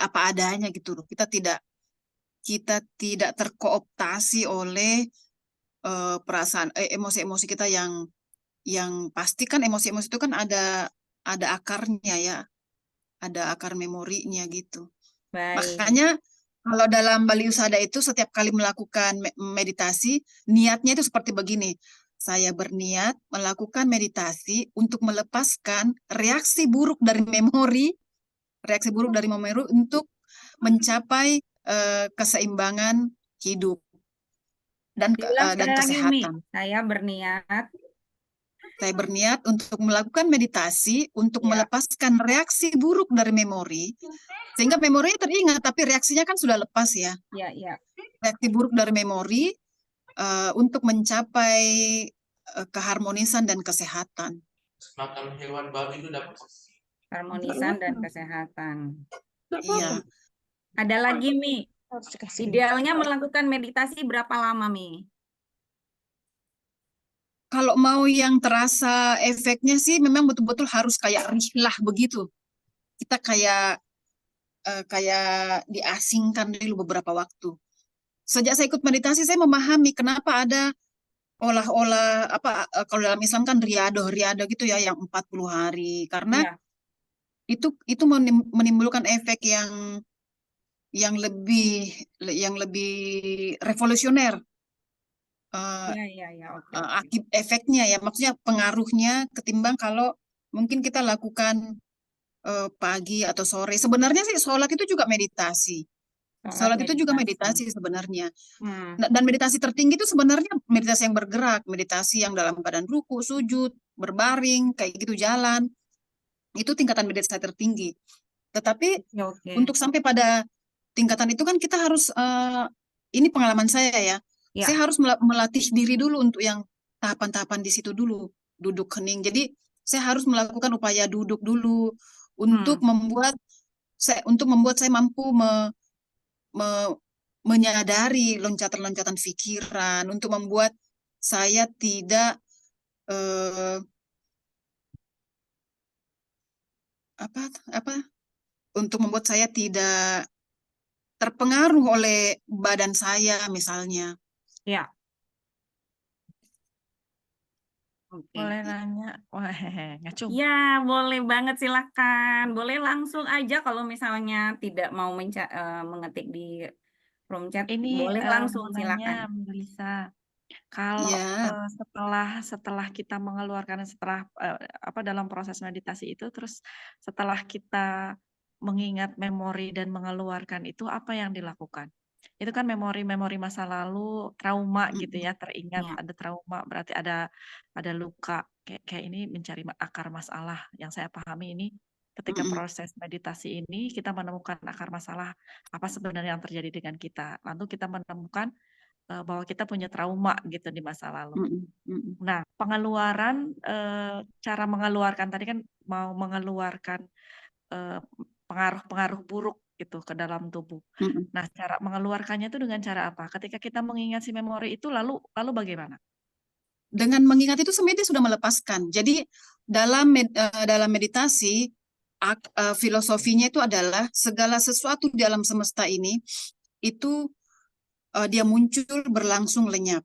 apa adanya gitu loh. Kita tidak terkooptasi oleh perasaan emosi-emosi kita yang pasti kan emosi-emosi itu kan ada akarnya ya, ada akar memorinya gitu. Makanya kalau dalam Bali Usada itu setiap kali melakukan meditasi, niatnya itu seperti begini. Saya berniat melakukan meditasi untuk melepaskan reaksi buruk dari memori untuk mencapai keseimbangan hidup dan kesehatan. Saya berniat untuk melakukan meditasi untuk melepaskan reaksi buruk dari memori, sehingga memorinya teringat tapi reaksinya kan sudah lepas ya. Reaksi buruk dari memori untuk mencapai keharmonisan dan kesehatan. Makan hewan babi itu dapat harmonisan dan kesehatan. Iya. Ada lagi Mi, idealnya melakukan meditasi berapa lama Mi? Kalau mau yang terasa efeknya sih memang betul-betul harus kayak rihlah begitu. Kita kayak diasingkan dulu beberapa waktu. Sejak saya ikut meditasi, saya memahami kenapa ada olah-olah kalau dalam Islam kan riado gitu ya, yang 40 hari. Karena itu menimbulkan efek yang lebih revolusioner. Efeknya ya, maksudnya pengaruhnya ketimbang kalau mungkin kita lakukan pagi atau sore. Sebenarnya sih sholat itu juga meditasi. Sholat itu juga meditasi sebenarnya. Dan meditasi tertinggi itu sebenarnya meditasi yang bergerak, meditasi yang dalam keadaan ruku, sujud, berbaring, kayak gitu jalan. Itu tingkatan meditasi tertinggi. Tetapi untuk sampai pada tingkatan itu kan kita harus, ini pengalaman saya ya, saya harus melatih diri dulu untuk yang tahapan-tahapan di situ dulu, duduk hening. Jadi saya harus melakukan upaya duduk dulu untuk membuat saya mampu menyadari loncatan-loncatan pikiran, untuk membuat saya tidak untuk membuat saya tidak terpengaruh oleh badan saya misalnya. Ya. Oke. Boleh nanya? Wah, ngacung. Ya, boleh banget, silakan. Boleh langsung aja kalau misalnya tidak mau mengetik di room chat, Ini boleh langsung, mau silakan. nanya, Melisa. Kalau Ya, setelah kita mengeluarkan dalam proses meditasi itu, terus setelah kita mengingat memori dan mengeluarkan itu, apa yang dilakukan? Itu kan memori-memori masa lalu, trauma gitu ya, teringat Ya. ada trauma, berarti ada luka. Kayak ini mencari akar masalah. Yang saya pahami ini ketika proses meditasi ini kita menemukan akar masalah apa sebenarnya yang terjadi dengan kita. Lalu kita menemukan bahwa kita punya trauma gitu di masa lalu. Nah, pengeluaran, cara mengeluarkan tadi kan mau mengeluarkan pengaruh-pengaruh buruk gitu ke dalam tubuh. Nah, cara mengeluarkannya itu dengan cara apa? Ketika kita mengingat si memori itu lalu bagaimana? Dengan mengingat itu sebenarnya dia sudah melepaskan. Jadi dalam meditasi filosofinya itu adalah segala sesuatu di alam semesta ini itu dia muncul berlangsung lenyap,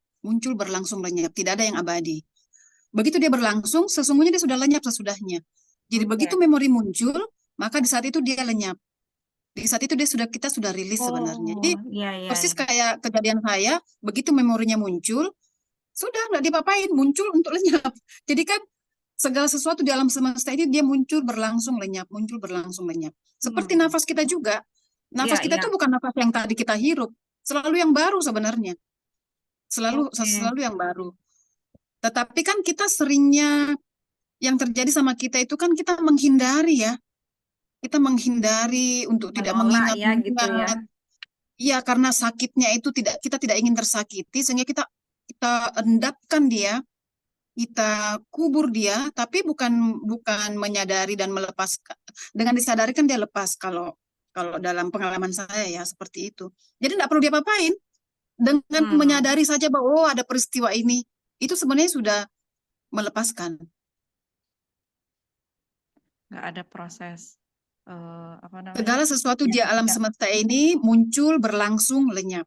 tidak ada yang abadi. Begitu dia berlangsung, sesungguhnya dia sudah lenyap sesudahnya. Jadi begitu memori muncul, maka di saat itu dia lenyap. Di saat itu kita sudah rilis sebenarnya. Jadi Iya. persis kayak kejadian saya, begitu memorinya muncul, sudah nggak dipapain, muncul untuk lenyap. Jadi kan segala sesuatu di alam semesta ini dia muncul berlangsung lenyap. Seperti nafas kita juga. Nafas kita itu bukan nafas yang tadi kita hirup, selalu yang baru sebenarnya. Selalu yang baru. Tetapi kan kita seringnya yang terjadi sama kita itu kan kita menghindari ya. Kita menghindari untuk tidak mengingat. Ya, gitu ya. Iya, karena sakitnya itu kita tidak ingin tersakiti, sehingga kita endapkan dia, kita kubur dia, tapi bukan menyadari dan melepaskan. Dengan disadari kan dia lepas kalau dalam pengalaman saya ya seperti itu. Jadi tidak perlu diapa-apain. Dengan menyadari saja bahwa ada peristiwa ini, itu sebenarnya sudah melepaskan. Nggak ada proses Segala sesuatu di alam semesta ini muncul berlangsung lenyap.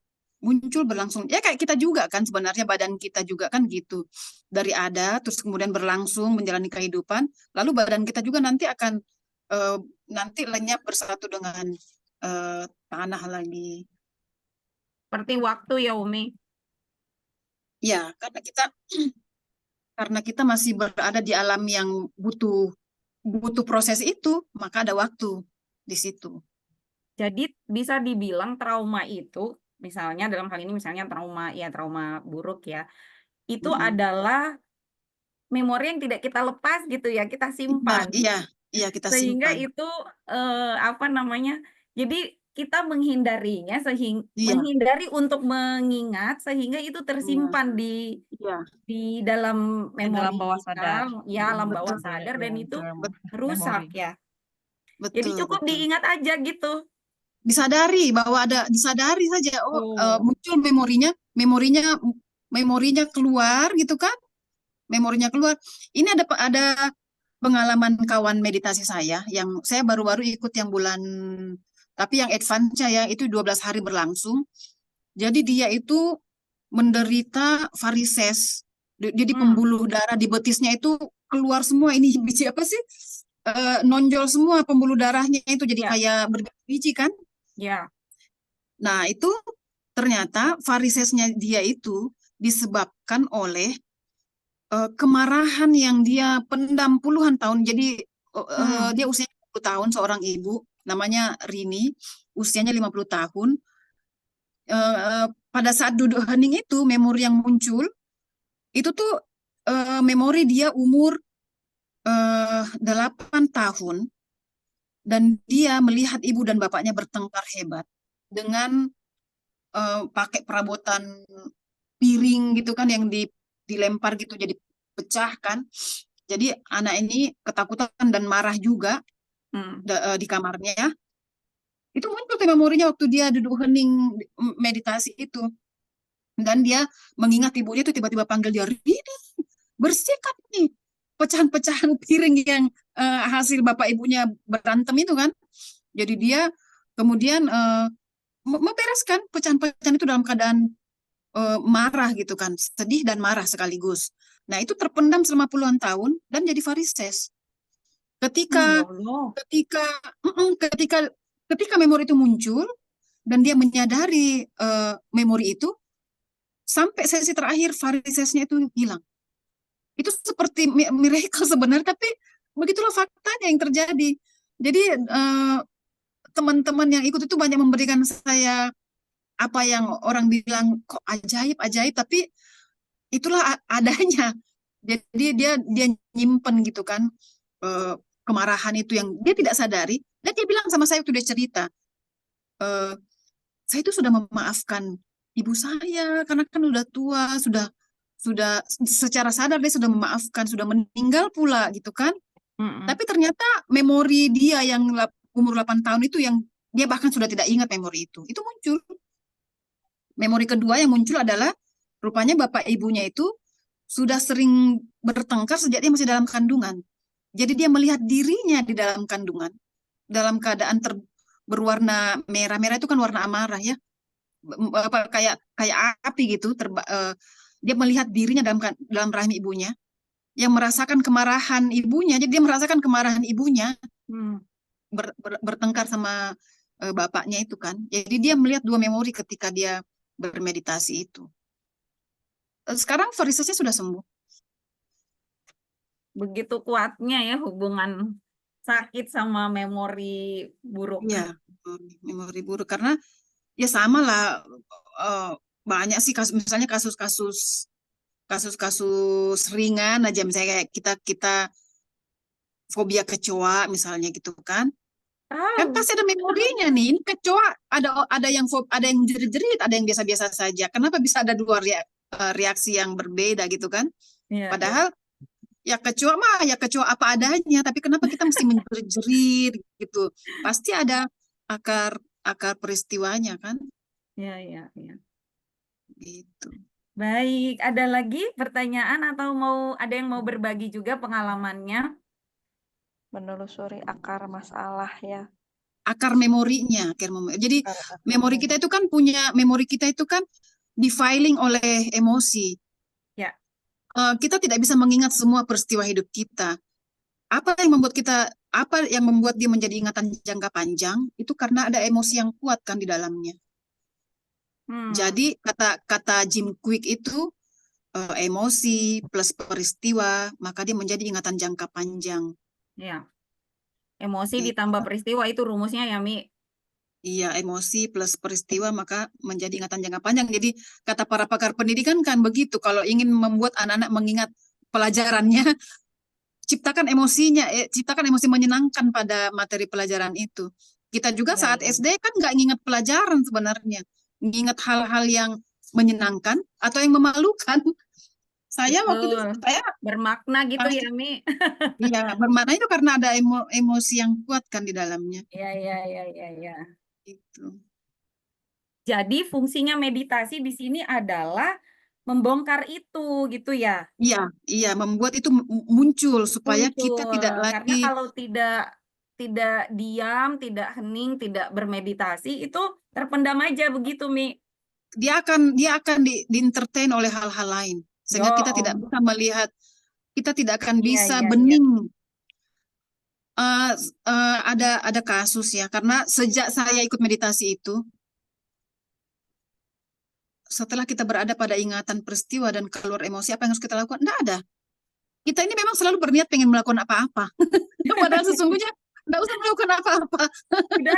Ya kayak kita juga kan sebenarnya, badan kita juga kan gitu. Dari ada terus kemudian berlangsung menjalani kehidupan, lalu badan kita juga nanti akan nanti lenyap bersatu dengan tanah lagi. Seperti waktu ya, Umi. Ya, karena kita masih berada di alam yang butuh proses itu, maka ada waktu di situ. Jadi bisa dibilang trauma itu, misalnya dalam hal ini misalnya trauma buruk ya, itu adalah memori yang tidak kita lepas gitu ya, kita simpan. Iya, kita sehingga simpan. itu jadi kita menghindarinya, menghindari untuk mengingat, sehingga itu tersimpan di dalam memori dalam bawah kita, sadar. ya alam bawah sadar, dan itu rusak ya. Jadi cukup diingat aja gitu. Disadari saja, muncul memorinya keluar gitu kan, ini ada pengalaman kawan meditasi saya yang saya baru-baru ikut yang bulan, tapi yang advance ya itu 12 hari berlangsung. Jadi dia itu menderita varises, jadi pembuluh darah di betisnya itu keluar semua, ini biji apa sih, nonjol semua pembuluh darahnya itu, jadi kayak berbiji kan. Ya. Nah, itu ternyata varisesnya dia itu disebabkan oleh kemarahan yang dia pendam puluhan tahun. Jadi dia usianya 50 tahun, seorang ibu, namanya Rini, usianya 50 tahun. Pada saat duduk hening itu, memori yang muncul, itu tuh memori dia umur 8 tahun, dan dia melihat ibu dan bapaknya bertengkar hebat dengan pakai perabotan piring gitu kan, yang dilempar gitu jadi pecah kan. Jadi anak ini ketakutan dan marah juga Hmm. di kamarnya. Itu muncul tuh memorinya waktu dia duduk hening meditasi itu. Dan dia mengingat ibunya itu tiba-tiba panggil dia, Rini, bersihkan nih pecahan-pecahan piring yang hasil bapak ibunya berantem itu kan. Jadi dia kemudian membereskan pecahan-pecahan itu dalam keadaan marah gitu kan, sedih dan marah sekaligus. Nah itu terpendam selama puluhan tahun dan jadi varises. Ya Ketika Allah. ketika ketika ketika memori itu muncul dan dia menyadari memori itu, sampai sesi terakhir varisesnya itu hilang. Itu seperti miracle sebenarnya, tapi begitulah faktanya yang terjadi. Jadi teman-teman yang ikut itu banyak memberikan saya apa yang orang bilang kok ajaib, tapi itulah adanya. Jadi dia nyimpen gitu kan kemarahan itu yang dia tidak sadari, dan dia bilang sama saya waktu dia cerita, saya itu sudah memaafkan ibu saya karena kan udah tua, sudah secara sadar dia sudah memaafkan, sudah meninggal pula gitu kan. Tapi ternyata memori dia yang umur 8 tahun itu yang dia bahkan sudah tidak ingat memori itu muncul. Memori kedua yang muncul adalah rupanya bapak ibunya itu sudah sering bertengkar sejak dia masih dalam kandungan. Jadi dia melihat dirinya di dalam kandungan dalam keadaan berwarna merah. Merah itu kan warna amarah ya. Kayak api gitu. Dia melihat dirinya dalam rahim ibunya yang merasakan kemarahan ibunya. Jadi dia merasakan kemarahan ibunya bertengkar sama bapaknya itu kan. Jadi dia melihat dua memori ketika dia bermeditasi itu. Sekarang varisesnya sudah sembuh. Begitu kuatnya ya hubungan sakit sama memori buruk. Iya, memori buruk karena ya sama lah, banyak sih misalnya kasus-kasus ringan aja, misalnya kayak kita fobia kecoa misalnya gitu kan. Kan pasti ada memorinya nih. Ini kecoa ada yang jerit-jerit, ada yang biasa-biasa saja. Kenapa bisa ada dua reaksi yang berbeda gitu kan? Iya, Padahal ya kecoa apa adanya, tapi kenapa kita mesti menjerit-jerit gitu? Pasti ada akar peristiwanya kan? iya. Gitu. Baik, ada lagi pertanyaan atau ada yang mau berbagi juga pengalamannya? Menelusuri akar masalah ya. Akar memorinya. Jadi memori kita itu kan di-filing oleh emosi. Ya. Kita tidak bisa mengingat semua peristiwa hidup kita. Apa yang membuat dia menjadi ingatan jangka panjang itu karena ada emosi yang kuat kan di dalamnya. Jadi kata Jim Kwik itu emosi plus peristiwa, maka dia menjadi ingatan jangka panjang. Ya. Emosi ditambah peristiwa itu rumusnya ya, Mi? Iya, emosi plus peristiwa maka menjadi ingatan jangka panjang. Jadi kata para pakar pendidikan kan begitu. Kalau ingin membuat anak-anak mengingat pelajarannya, ciptakan emosi menyenangkan pada materi pelajaran itu. Kita juga saat SD kan nggak ngingat pelajaran sebenarnya. Ngingat hal-hal yang menyenangkan atau yang memalukan. Saya waktu itu bermakna gitu ya, Mi? Iya, bermakna itu karena ada emosi yang kuat kan di dalamnya. Iya. Gitu. Jadi fungsinya meditasi di sini adalah membongkar itu gitu ya? Iya, membuat itu muncul supaya kita tidak lagi. Karena kalau tidak diam, tidak hening, tidak bermeditasi itu terpendam aja begitu, Mi. Dia akan di-entertain oleh hal-hal lain sehingga kita tidak bisa melihat, kita tidak akan bisa bening. Ada kasus ya, karena sejak saya ikut meditasi itu, setelah kita berada pada ingatan peristiwa dan keluar emosi, apa yang harus kita lakukan? Tidak ada. Kita ini memang selalu berniat pengen melakukan apa-apa. Padahal sesungguhnya tidak usah melakukan apa-apa. Udah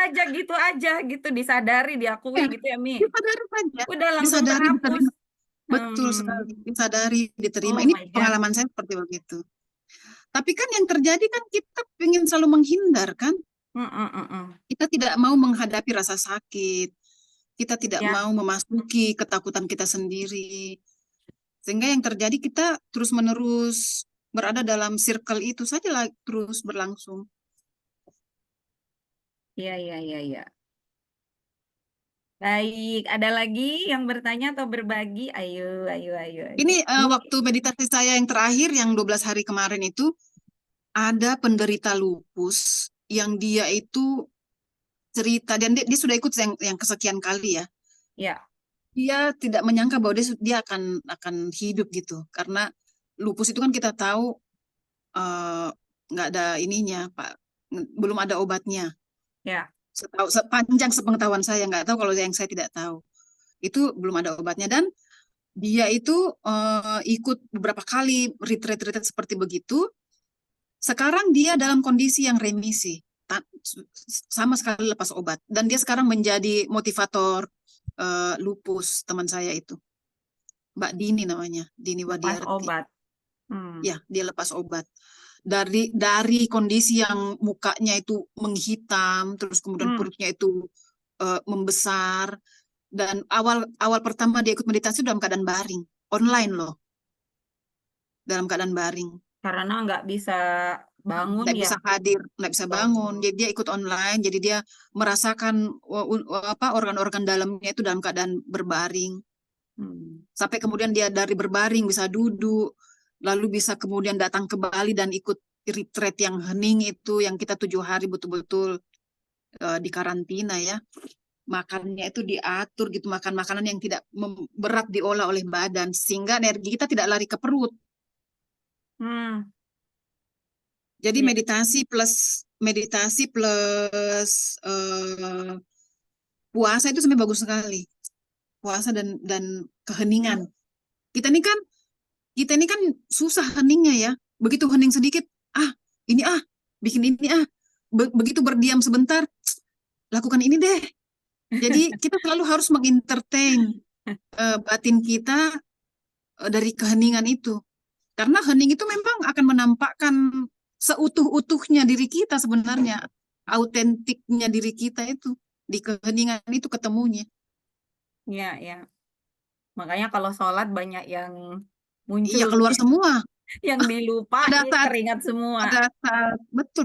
aja gitu, disadari, diakui gitu ya, Mi? Disadari saja. Udah langsung terhapus. Betul sekali. Disadari, diterima. Ini pengalaman saya seperti begitu. Tapi kan yang terjadi kan kita ingin selalu menghindar kan? Kita tidak mau menghadapi rasa sakit. Kita tidak mau memasuki ketakutan kita sendiri. Sehingga yang terjadi kita terus-menerus berada dalam circle itu saja lah terus berlangsung. Iya, iya, iya, iya. Baik, ada lagi yang bertanya atau berbagi? Ayo, ayo, ayo, ayo. Ini waktu meditasi saya yang terakhir yang 12 hari kemarin itu ada penderita lupus yang dia itu cerita dan dia sudah ikut yang kesekian kali ya. Ya, Dia tidak menyangka bahwa dia akan hidup gitu karena lupus itu kan kita tahu nggak ada ininya Pak, belum ada obatnya. ya. Sepanjang sepengetahuan saya, nggak tahu kalau yang saya tidak tahu. Itu belum ada obatnya dan dia itu ikut beberapa kali retreat seperti begitu. Sekarang dia dalam kondisi yang remisi, sama sekali lepas obat. Dan dia sekarang menjadi motivator lupus teman saya itu. Mbak Dini namanya, Dini Lepas Wadiarti. obat. Ya, dia lepas obat. Dari kondisi yang mukanya itu menghitam, terus kemudian perutnya itu membesar, dan awal pertama dia ikut meditasi dalam keadaan baring, online loh, dalam keadaan baring, Karena nggak bisa bangun nggak ya. bisa hadir, nggak bisa bangun, jadi dia ikut online, jadi dia merasakan organ-organ dalamnya itu dalam keadaan berbaring, sampai kemudian dia dari berbaring bisa duduk, lalu bisa kemudian datang ke Bali dan ikut retreat yang hening itu, yang kita 7 hari betul-betul di karantina ya. Makannya itu diatur gitu, makan makanan yang tidak berat diolah oleh badan, sehingga energi kita tidak lari ke perut. Jadi Iya. meditasi plus puasa itu sebenarnya bagus sekali. Puasa dan keheningan. Kita ini kan susah heningnya ya. Begitu hening sedikit, ini bikin ini begitu berdiam sebentar, lakukan ini deh. Jadi kita selalu harus mengentertain batin kita dari keheningan itu. Karena hening itu memang akan menampakkan seutuh-utuhnya diri kita sebenarnya. Autentiknya diri kita itu. Di keheningan itu ketemunya. Iya, ya. Makanya kalau sholat banyak yang muncul. Iya, keluar semua. Yang dilupain, keringat semua.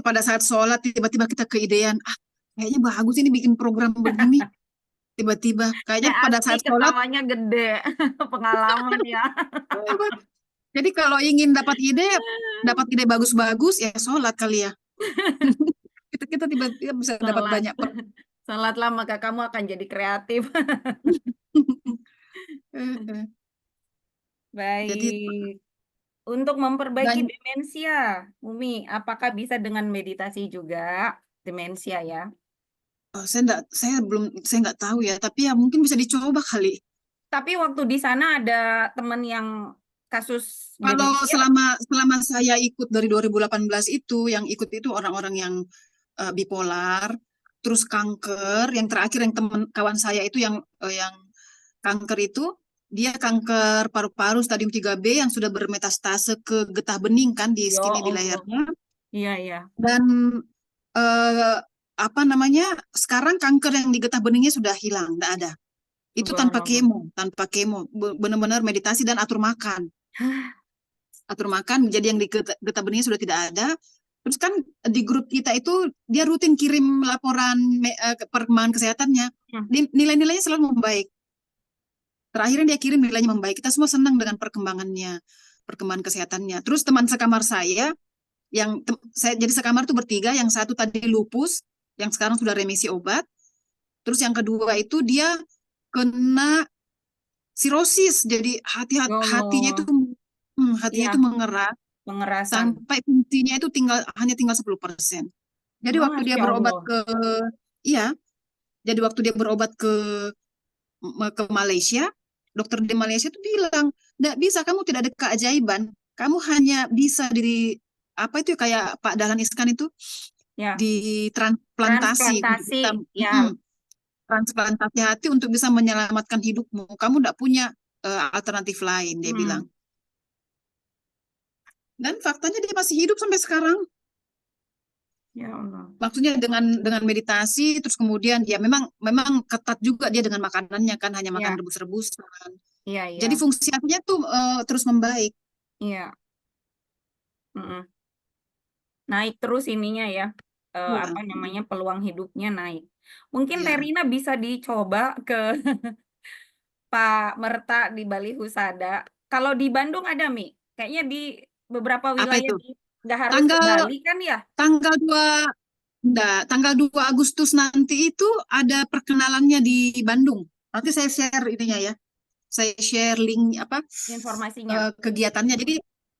Pada saat sholat tiba-tiba kita keidean, kayaknya bagus ini bikin program begini. Tiba-tiba kayaknya pada saat sholat ketawanya gede. Pengalaman ya. Jadi kalau ingin dapat ide bagus-bagus ya sholat kali ya. kita tiba-tiba bisa dapat banyak. Sholatlah maka kamu akan jadi kreatif. Baik. Jadi untuk memperbaiki demensia, Umi, apakah bisa dengan meditasi juga demensia ya? Saya nggak tahu ya, tapi ya mungkin bisa dicoba kali. Tapi waktu di sana ada teman yang kasus kalau demensia? selama saya ikut dari 2018 itu, yang ikut itu orang-orang yang bipolar, terus kanker, yang terakhir yang teman kawan saya itu yang kanker itu, dia kanker paru-paru stadium 3B yang sudah bermetastase ke getah bening kan di sini di layarnya. Iya, iya. Dan sekarang kanker yang di getah beningnya sudah hilang, tidak ada. Itu tanpa kemo, benar-benar meditasi dan atur makan. Atur makan, jadi yang di getah beningnya sudah tidak ada. Terus kan di grup kita itu dia rutin kirim laporan perkembangan kesehatannya. Nilai-nilainya selalu membaik. Terakhirnya dia kirim nilainya membaik. Kita semua senang dengan perkembangan kesehatannya. Terus teman sekamar saya, jadi sekamar itu bertiga, yang satu tadi lupus, yang sekarang sudah remisi obat. Terus yang kedua itu dia kena sirosis, jadi hatinya itu mengeras, sampai fungsinya itu hanya tinggal 10%. Jadi waktu dia berobat ke Malaysia, dokter di Malaysia itu bilang, nggak bisa, kamu tidak ada keajaiban, kamu hanya bisa kayak Pak Dahlan Iskan itu di transplantasi hati untuk bisa menyelamatkan hidupmu, kamu tidak punya alternatif lain, dia bilang. Dan faktanya dia masih hidup sampai sekarang. Ya Allah. Maksudnya dengan meditasi, terus kemudian ya memang ketat juga dia dengan makanannya kan, hanya makan rebus-rebusan. Iya, iya. Jadi fungsi hatinya tuh terus membaik. Iya. Mm-mm. Naik terus ininya ya, Iya. apa namanya, peluang hidupnya naik. Mungkin Iya. Terina bisa dicoba ke Pak Merta di Bali Husada. Kalau di Bandung ada, Mi? Kayaknya di beberapa Apa wilayah itu? nggak harus ke Tanggal Bali kan ya? tanggal 2 tanggal 2 Agustus nanti itu ada perkenalannya di Bandung. Nanti saya share ininya ya. Saya share link Informasinya. kegiatannya. Jadi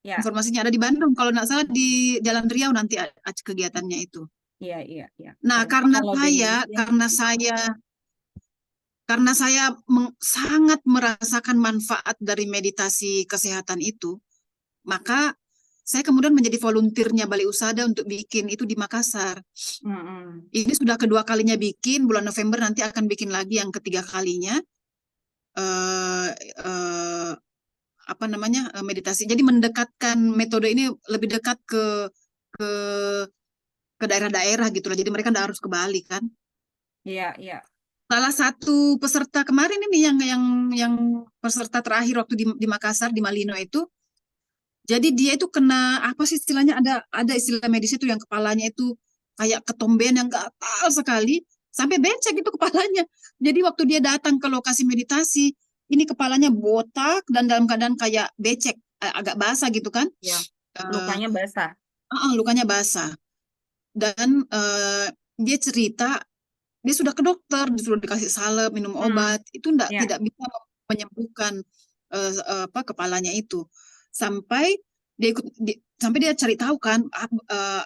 Ya, informasinya ada di Bandung. Kalau nggak salah di Jalan Riau nanti ada kegiatannya itu. iya, iya, iya. Nah, Karena kalau di Indonesia, karena saya sangat merasakan manfaat dari meditasi kesehatan itu, maka saya kemudian menjadi volunteernya Bali Usada untuk bikin itu di Makassar. mm-mm. Ini sudah kedua kalinya bikin, bulan November nanti akan bikin lagi yang ketiga kalinya. eh eh, meditasi. Jadi mendekatkan metode ini lebih dekat ke ke daerah-daerah gitu loh. Jadi mereka nggak harus ke Bali kan. Iya, iya. Salah satu peserta kemarin ini yang peserta terakhir waktu di Makassar di Malino itu, jadi dia itu kena apa sih istilahnya, ada istilah medis itu yang kepalanya itu kayak ketombean yang gatal sekali sampai becek itu kepalanya. Jadi waktu dia datang ke lokasi meditasi, ini kepalanya botak dan dalam keadaan kayak becek, agak basah gitu kan. Ya, Eh, lukanya basah. lukanya basah. Dan dia cerita dia sudah ke dokter, dia sudah dikasih salep, minum obat, itu Ya, tidak bisa menyembuhkan kepalanya itu. Sampai sampai dia cari tahu kan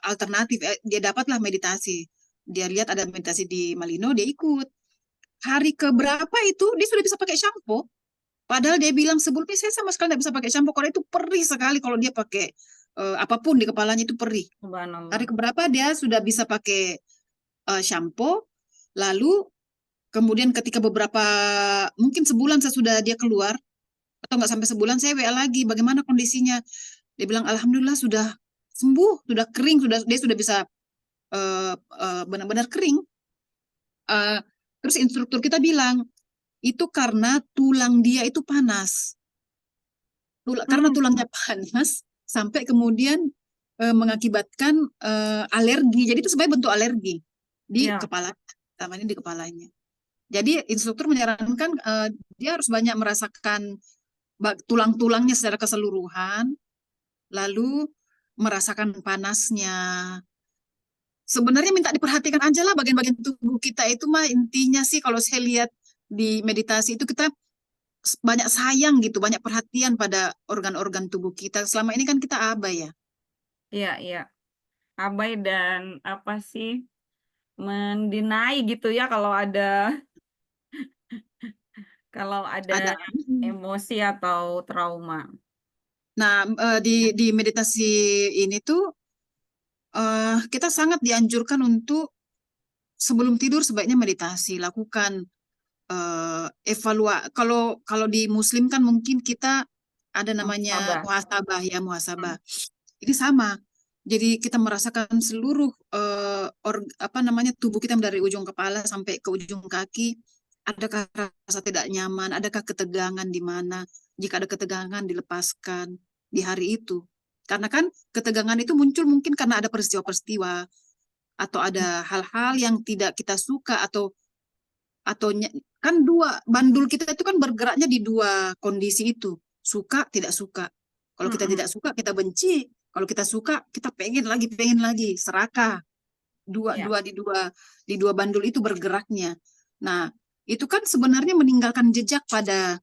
alternatif, dia dapatlah meditasi. Dia lihat ada meditasi di Malino, dia ikut. Hari keberapa itu dia sudah bisa pakai shampoo. Padahal dia bilang sebelumnya saya sama sekali tidak bisa pakai shampoo karena itu perih sekali kalau dia pakai apapun di kepalanya itu perih. subhanallah. Hari keberapa dia sudah bisa pakai shampoo. Lalu kemudian ketika mungkin sebulan sesudah dia keluar, atau nggak sampai sebulan, saya WA lagi, bagaimana kondisinya? Dia bilang, alhamdulillah sudah sembuh, sudah kering, dia sudah bisa benar-benar kering. Terus instruktur kita bilang, itu karena tulang dia itu panas. Karena tulangnya panas, sampai kemudian mengakibatkan alergi. Jadi itu sebenarnya bentuk alergi di Ya, kepala, sama ini di kepalanya. Jadi instruktur menyarankan dia harus banyak merasakan tulang-tulangnya secara keseluruhan, lalu merasakan panasnya. Sebenarnya minta diperhatikan aja lah bagian-bagian tubuh kita itu mah, intinya sih kalau saya lihat di meditasi itu kita banyak sayang gitu, banyak perhatian pada organ-organ tubuh kita. Selama ini kan kita abai ya. iya, iya. Abai dan apa sih, mendinai gitu ya kalau ada Ada. emosi atau trauma. Nah, di meditasi ini tuh kita sangat dianjurkan untuk sebelum tidur sebaiknya meditasi, lakukan kalau di Muslim kan mungkin kita ada namanya Sabar. muhasabah ya, muhasabah. Ini sama. Jadi kita merasakan seluruh tubuh kita dari ujung kepala sampai ke ujung kaki. Adakah rasa tidak nyaman? Adakah ketegangan di mana? Jika ada ketegangan, dilepaskan di hari itu. Karena kan ketegangan itu muncul mungkin karena ada peristiwa-peristiwa atau ada hal-hal yang tidak kita suka atau kan bandul kita itu kan bergeraknya di dua kondisi itu, suka tidak suka. Kalau kita Mm-mm. tidak suka kita benci, kalau kita suka kita pengen lagi serakah. Dua Ya, dua di dua bandul itu bergeraknya. Nah, itu kan sebenarnya meninggalkan jejak pada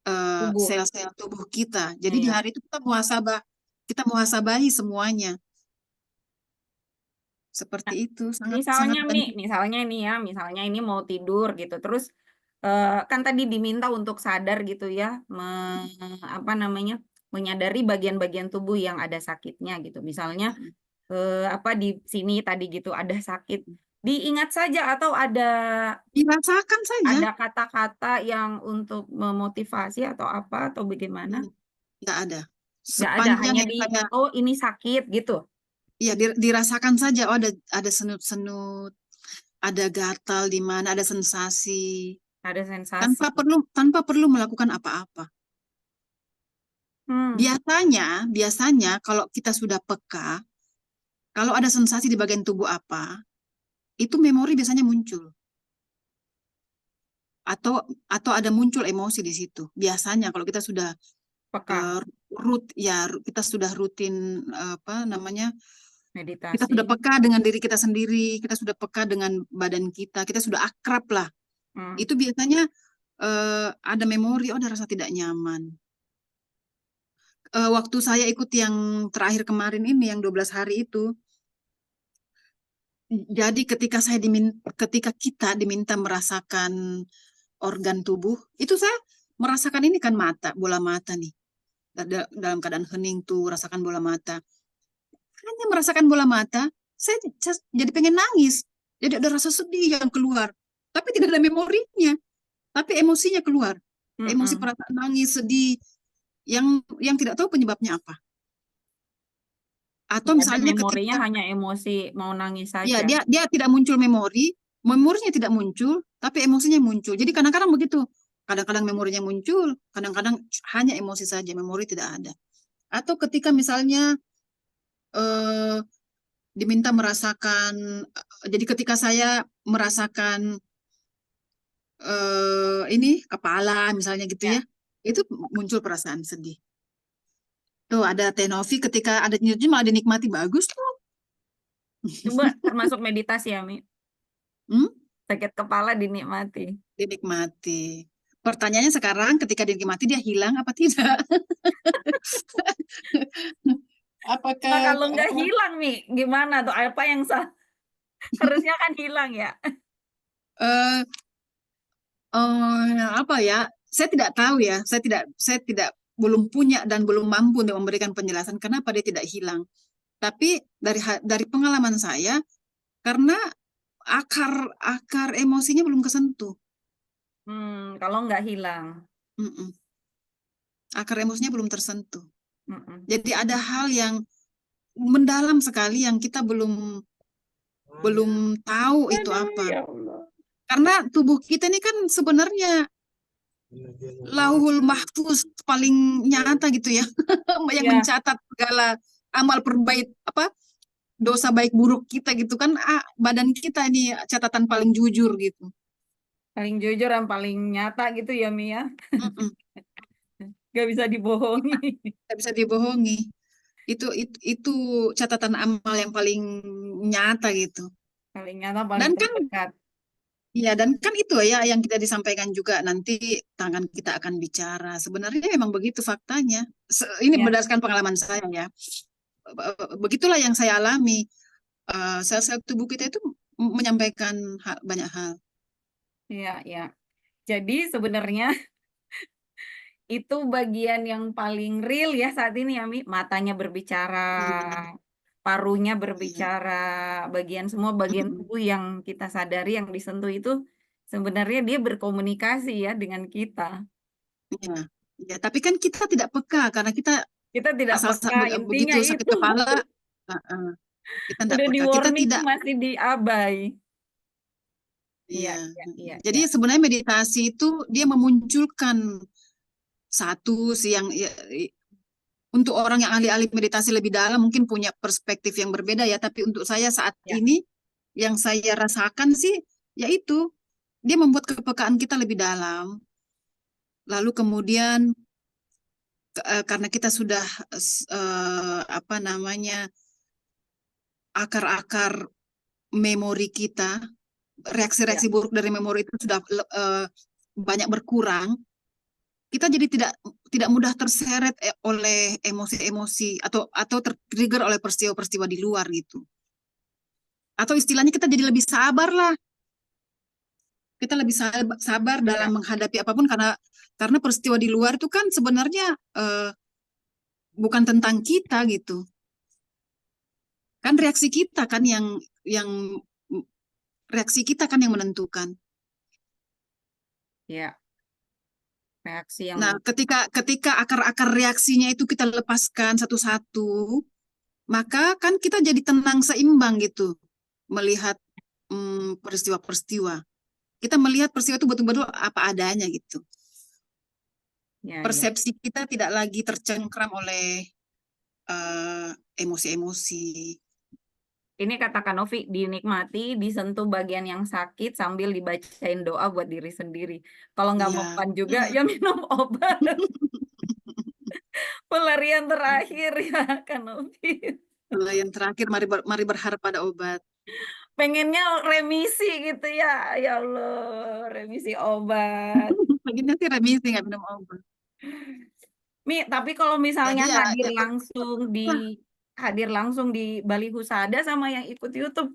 tubuh. sel-sel tubuh kita. Jadi di Iya. hari itu kita muhasabahi semuanya. Seperti Nah, itu, sangat sangat misalnya penting. misalnya ini mau tidur gitu, terus kan tadi diminta untuk sadar gitu ya, apa namanya, menyadari bagian-bagian tubuh yang ada sakitnya gitu. Misalnya apa di sini tadi gitu ada sakit, diingat saja atau Dirasakan saja. ada kata-kata yang untuk memotivasi atau apa atau bagaimana? Nggak ada. Nggak ada, Sepanjang hanya yang saya oh ini sakit gitu. ya dirasakan saja. Oh, ada senut-senut, ada gatal di mana, ada sensasi. Ada sensasi. Tanpa perlu melakukan apa-apa. Hmm. Biasanya kalau kita sudah peka, kalau ada sensasi di bagian tubuh apa, itu memori biasanya muncul. Atau ada muncul emosi di situ. Biasanya kalau kita sudah Peka kita sudah rutin apa namanya? Kita meditasi. sudah peka dengan diri kita sendiri, kita sudah peka dengan badan kita sudah akrab lah. Hmm. Itu biasanya ada memori, ada rasa tidak nyaman. Waktu saya ikut yang terakhir kemarin ini, yang 12 hari itu, jadi ketika kita diminta merasakan organ tubuh, itu saya merasakan ini kan bola mata nih. Dalam keadaan hening tuh, rasakan bola mata. Hanya merasakan bola mata, saya jadi pengen nangis. Jadi ada rasa sedih yang keluar. Tapi tidak ada memorinya. Tapi emosinya keluar. Emosi perasaan nangis, sedih. Yang tidak tahu penyebabnya apa. Atau Nggak ada misalnya memorinya, ketika hanya emosi mau nangis ya saja. dia tidak muncul memorinya tidak muncul, tapi emosinya muncul. Jadi kadang-kadang begitu. Kadang-kadang memorinya muncul, kadang-kadang hanya emosi saja, memori tidak ada. Atau ketika misalnya diminta merasakan, jadi ketika saya merasakan ini kepala misalnya gitu ya, itu muncul perasaan sedih. Tuh ada Tenovi ketika ada nyeri malah dinikmati, bagus tuh. Coba termasuk meditasi ya, Mi. Hmm? Sakit kepala dinikmati. Dinikmati. Pertanyaannya sekarang, ketika dinikmati dia hilang apa tidak? Nah, Apakah kalau nggak hilang, Mi, gimana tuh? Apa yang harusnya kan hilang ya? apa ya? Saya tidak tahu ya. Saya tidak belum punya dan belum mampu untuk memberikan penjelasan kenapa dia tidak hilang. Tapi dari pengalaman saya, karena akar emosinya belum kesentuh. Kalau nggak hilang. Mm-mm. Akar emosinya belum tersentuh. Mm-mm. Jadi ada hal yang mendalam sekali yang kita belum tahu itu Aduh, apa. ya Allah. Karena tubuh kita ini kan sebenarnya lauhul mahfuz paling nyata gitu ya, yang Ya, mencatat segala amal dosa baik buruk kita gitu kan. Badan kita ini catatan paling jujur gitu. paling jujur dan paling nyata gitu ya, Mi ya. Mm-mm. Nggak bisa dibohongi. Nggak bisa dibohongi. Itu catatan amal yang paling nyata gitu. Paling nyata, paling Dan kan terdekat. ya, dan kan itu ya yang kita disampaikan juga, nanti tangan kita akan bicara. Sebenarnya memang begitu faktanya. Ini Ya, berdasarkan pengalaman saya ya. Begitulah yang saya alami. Sel-sel tubuh kita itu menyampaikan banyak hal. ya, ya. Jadi sebenarnya itu bagian yang paling real ya saat ini ya, Mi. Matanya berbicara, Iya, paruhnya iya. berbicara, semua bagian Mm-mm. tubuh yang kita sadari, yang disentuh itu sebenarnya dia berkomunikasi ya dengan kita. Iya, iya. Tapi kan kita tidak peka karena kita Kita tidak asal peka, intinya begitu sakit itu. kepala, kita tidak Udah di peka. Kita warning tidak. masih diabai. Iya, Iya. iya, iya, Jadi iya. sebenarnya meditasi itu dia memunculkan satu sih yang untuk orang yang ahli-ahli meditasi lebih dalam mungkin punya perspektif yang berbeda ya, tapi untuk saya saat Ya, ini yang saya rasakan sih yaitu dia membuat kepekaan kita lebih dalam. Lalu kemudian karena kita sudah apa namanya, akar-akar memori kita, ya, reaksi-reaksi buruk dari memori itu sudah banyak berkurang. Kita jadi tidak mudah terseret oleh emosi-emosi atau tertrigger oleh peristiwa-peristiwa di luar gitu. Atau istilahnya kita jadi lebih sabar lah. Kita lebih sabar dalam ya. menghadapi apapun karena peristiwa di luar itu kan sebenarnya bukan tentang kita gitu. Kan reaksi kita kan yang reaksi kita kan yang menentukan. Ya, reaksi yang Nah, ketika akar-akar reaksinya itu kita lepaskan satu-satu, maka kan kita jadi tenang, seimbang gitu melihat peristiwa-peristiwa. Kita melihat peristiwa itu betul-betul apa adanya gitu. Ya, ya. persepsi kita tidak lagi tercengkram oleh emosi-emosi. Ini katakan Novi, dinikmati, disentuh bagian yang sakit sambil dibacain doa buat diri sendiri. Kalau nggak Iya. mempan juga, ya minum obat. Pelarian terakhir ya, kan Novi. Kalau yang terakhir, mari berharap pada obat. Pengennya remisi gitu ya. Ya Allah, remisi obat. Begini sih remisi nggak minum obat. Mi, tapi kalau misalnya Jadi ya, hadir ya langsung di Bali Husada sama yang ikut YouTube,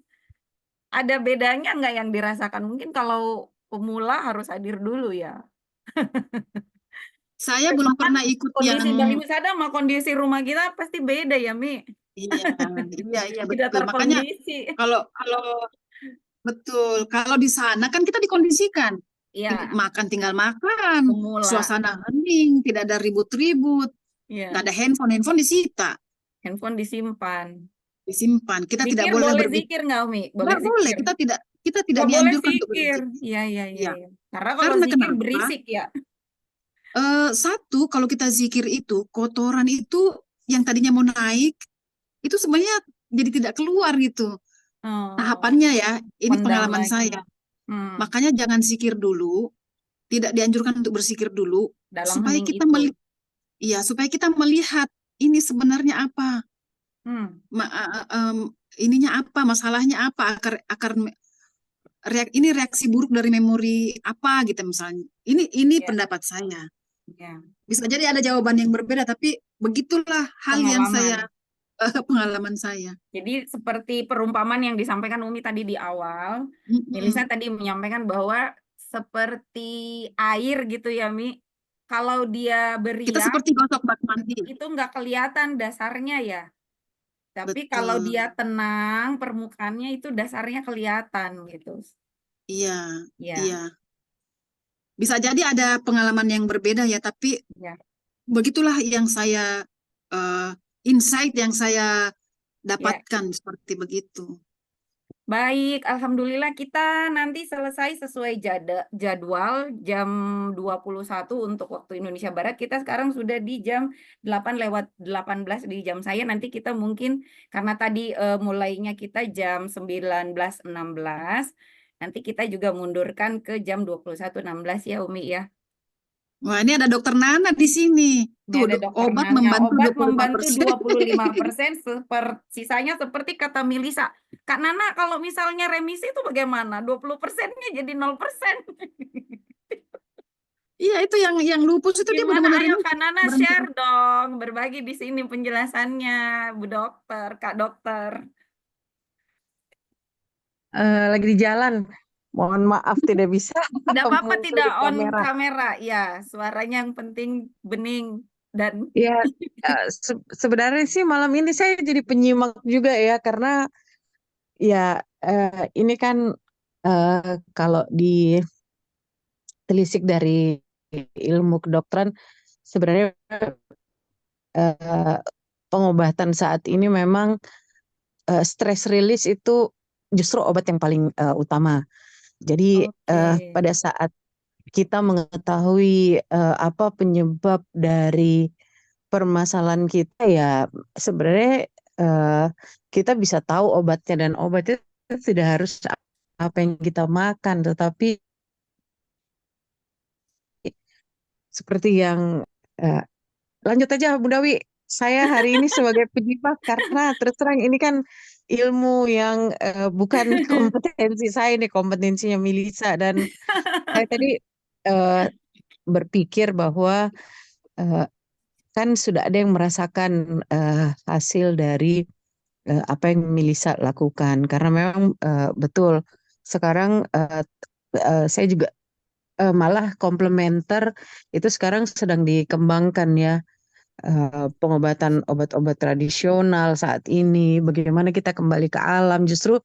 ada bedanya nggak yang dirasakan? Mungkin kalau pemula harus hadir dulu ya. saya belum Kan pernah ikut yang kondisi Bali Husada sama kondisi rumah kita pasti beda ya, Mi. iya Tidak betul. Makanya terkondisi. kalau betul, kalau di sana kan kita dikondisikan Iya, makan tinggal makan, pemula. suasana hening, tidak ada ribut-ribut, Iya, nggak ada handphone disita, handphone disimpan. disimpan. Kita tidak Zikir boleh boleh berbicara. zikir nggak, Mi? Boleh Nggak boleh, zikir. kita tidak Nggak boleh dianjurkan untuk zikir. berzikir. Iya, iya, iya. Ya. Iya. Karena kalau Karena zikir kenapa? berisik ya. Satu, kalau kita zikir itu, kotoran itu yang tadinya mau naik, itu sebenarnya jadi tidak keluar gitu. Oh, Tahapannya ya, ini pendam pengalaman lagi. saya. Makanya jangan zikir dulu, tidak dianjurkan untuk berzikir dulu, Dalam supaya hening kita itu. supaya kita melihat ini sebenarnya apa, ininya apa, masalahnya apa, akar ini reaksi buruk dari memori apa gitu misalnya. Ini Ya. pendapat saya. Ya. Bisa jadi ada jawaban yang berbeda, tapi begitulah hal yang pengalaman saya. Jadi seperti perumpamaan yang disampaikan Umi tadi di awal, Melisa tadi menyampaikan bahwa seperti air gitu ya, Mi. Kalau dia Kita beriak, seperti gosok bak mandi. itu nggak kelihatan dasarnya ya. Tapi kalau dia tenang, permukaannya itu dasarnya kelihatan gitu. Iya, Ya. iya. Bisa jadi ada pengalaman yang berbeda ya, tapi begitulah yang saya insight yang saya dapatkan seperti begitu. Baik, alhamdulillah kita nanti selesai sesuai jadwal jam 21 untuk waktu Indonesia Barat. Kita sekarang sudah di jam 8:18 di jam saya. Nanti kita mungkin karena tadi mulainya kita jam 19.16, nanti kita juga mundurkan ke jam 21.16 ya Umi ya. Wah, ini ada Dokter Nana di sini. Ini ada Dokter obat Nana. membantu Obat 25%. 25%, sisanya seperti kata Melisa. Kak Nana, kalau misalnya remisi itu bagaimana? 20%-nya jadi 0%. Iya, itu yang lupus itu dia Gimana? benar-benar Ayo ini Kak Nana share dong, berbagi di sini penjelasannya, Bu Dokter, Kak Dokter. Lagi di jalan. Mohon maaf tidak bisa. Tidak apa-apa muncul tidak di on kamera. Ya, suaranya yang penting bening dan Ya, sebenarnya sih malam ini saya jadi penyimak juga ya, karena ya ini kan kalau ditelisik dari ilmu kedokteran, sebenarnya pengobatan saat ini memang stress release itu justru obat yang paling utama. Jadi pada saat kita mengetahui apa penyebab dari permasalahan kita, ya sebenarnya kita bisa tahu obatnya, dan obatnya tidak harus apa yang kita makan, tetapi seperti yang lanjut aja Bu Dawi, saya hari ini sebagai penyimak karena terus terang ini kan ilmu yang bukan kompetensi saya, ini kompetensinya Melisa, dan saya tadi berpikir bahwa kan sudah ada yang merasakan hasil dari apa yang Melisa lakukan, karena memang betul sekarang saya juga malah komplementer itu sekarang sedang dikembangkan ya, pengobatan obat-obat tradisional saat ini, bagaimana kita kembali ke alam, justru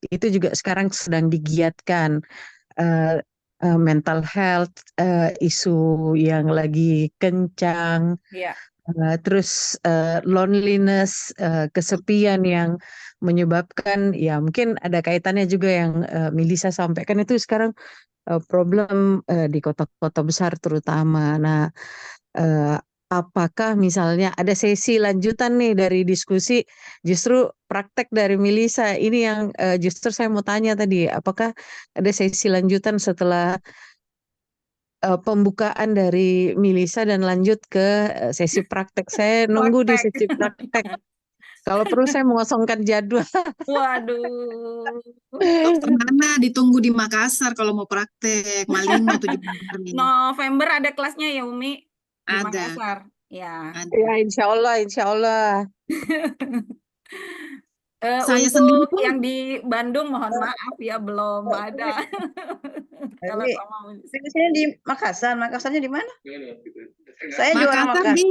itu juga sekarang sedang digiatkan. Mental health, isu yang lagi kencang, terus loneliness, kesepian yang menyebabkan, ya mungkin ada kaitannya juga yang Melisa sampaikan itu sekarang problem di kota-kota besar terutama. Nah, apakah misalnya ada sesi lanjutan nih dari diskusi justru praktek dari Melisa ini yang justru saya mau tanya tadi, apakah ada sesi lanjutan setelah pembukaan dari Melisa dan lanjut ke sesi praktek? Saya nunggu di Praktek. sesi praktek. Kalau perlu saya mengosongkan jadwal. Waduh. Dokter Nana ditunggu di Makassar kalau mau praktek. Malino 7 Januari. November ada kelasnya ya Umi di Ada, Makassar. Ya. ada. Ya, insya Allah. Saya sendiri Untuk pun yang di Bandung mohon maaf ya belum ada. Kalau Ini sama Melisa. sini di Makassar. Makassarnya di mana? Saya juga orang Makassar Makassar. di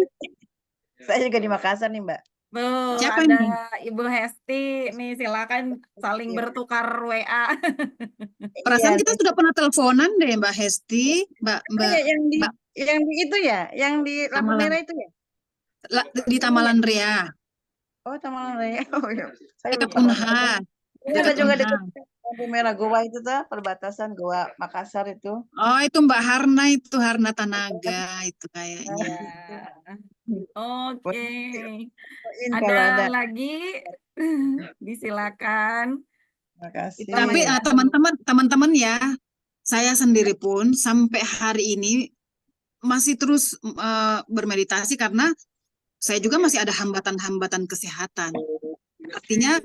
Saya juga di Makassar nih, Mbak. Tuh, siapa ada nih? Ibu Hesti nih, silakan saling Iya. bertukar WA. Perasaan Iya, kita nih. sudah pernah teleponan deh Mbak Hesti, Mbak Iya, Mbak yang di itu ya, yang di lampu Tamalan merah itu ya. di Tamalan Ria, Oh, Taman Raya. Oh, iya. Saya dekat lupa Unha, namanya. Ini ada dekat juga Unha. dekat lampu merah Goa itu tuh, perbatasan Goa Makassar itu. Oh, itu Mbak Harna itu Harna Tanaga itu kayaknya. Ya, oke. Poin Ada kalau ada. lagi? Disilakan. Terima kasih. Kita Tapi masih ada teman-teman ya, saya sendiri pun sampai hari ini masih terus bermeditasi karena saya juga masih ada hambatan-hambatan kesehatan. Artinya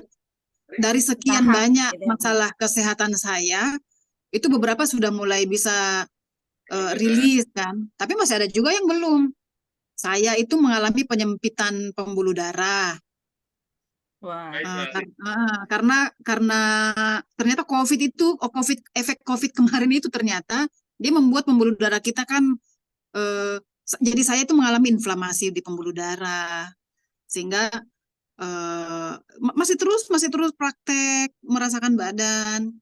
dari sekian tahap banyak gitu ya, Bu. masalah kesehatan saya, itu beberapa sudah mulai bisa rilis kan, tapi masih ada juga yang belum. Saya itu mengalami penyempitan pembuluh darah. Wah, Karena ternyata efek COVID kemarin itu ternyata dia membuat pembuluh darah kita kan jadi saya itu mengalami inflamasi di pembuluh darah sehingga masih terus praktek merasakan badan.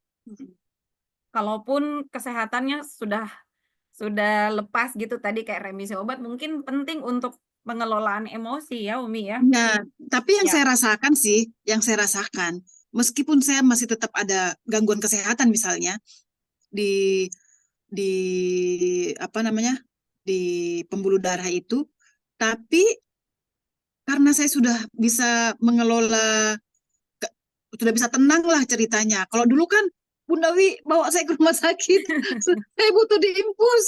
kalaupun kesehatannya sudah lepas gitu tadi kayak remisi obat, mungkin penting untuk pengelolaan emosi ya Umi ya. Ya, tapi yang Ya. saya rasakan, meskipun saya masih tetap ada gangguan kesehatan misalnya di apa namanya di pembuluh darah itu, tapi karena saya sudah bisa mengelola, sudah bisa tenang lah ceritanya. Kalau dulu kan Bunda Wi bawa saya ke rumah sakit, saya butuh diinfus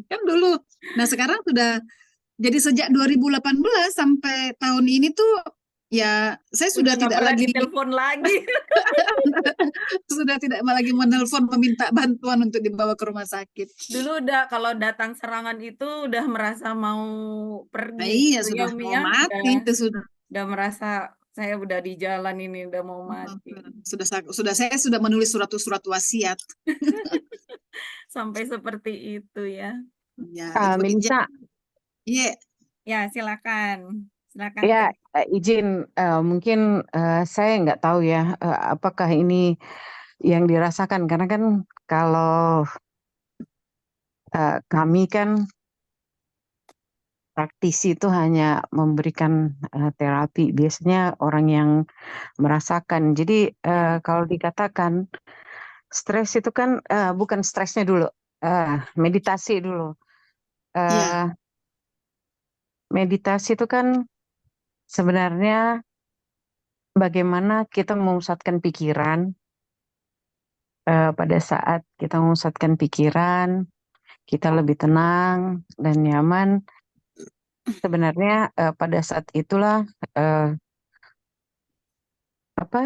kan dulu. Nah sekarang sudah, jadi sejak 2018 sampai tahun ini tuh ya saya sudah Udah nggak tidak pernah lagi ditelepon lagi. sudah tidak lagi menelpon meminta bantuan untuk dibawa ke rumah sakit. Dulu udah kalau datang serangan itu udah merasa mau Nah, pergi iya gitu sudah ya Umi mau ya. mati itu sudah. Udah merasa saya udah di jalan ini udah mau mati. Saya sudah menulis surat wasiat. Sampai seperti itu ya. Ya, Melisa, iya. Ya, silakan. Silakan. ya Teh. izin mungkin saya nggak tahu ya apakah ini yang dirasakan karena kan kalau kami kan praktisi itu hanya memberikan terapi, biasanya orang yang merasakan. Jadi Ya. kalau dikatakan stres itu kan bukan stresnya dulu, meditasi dulu. Iya. Meditasi itu kan sebenarnya bagaimana kita memusatkan pikiran. Pada saat kita memusatkan pikiran, kita lebih tenang dan nyaman. Sebenarnya pada saat itulah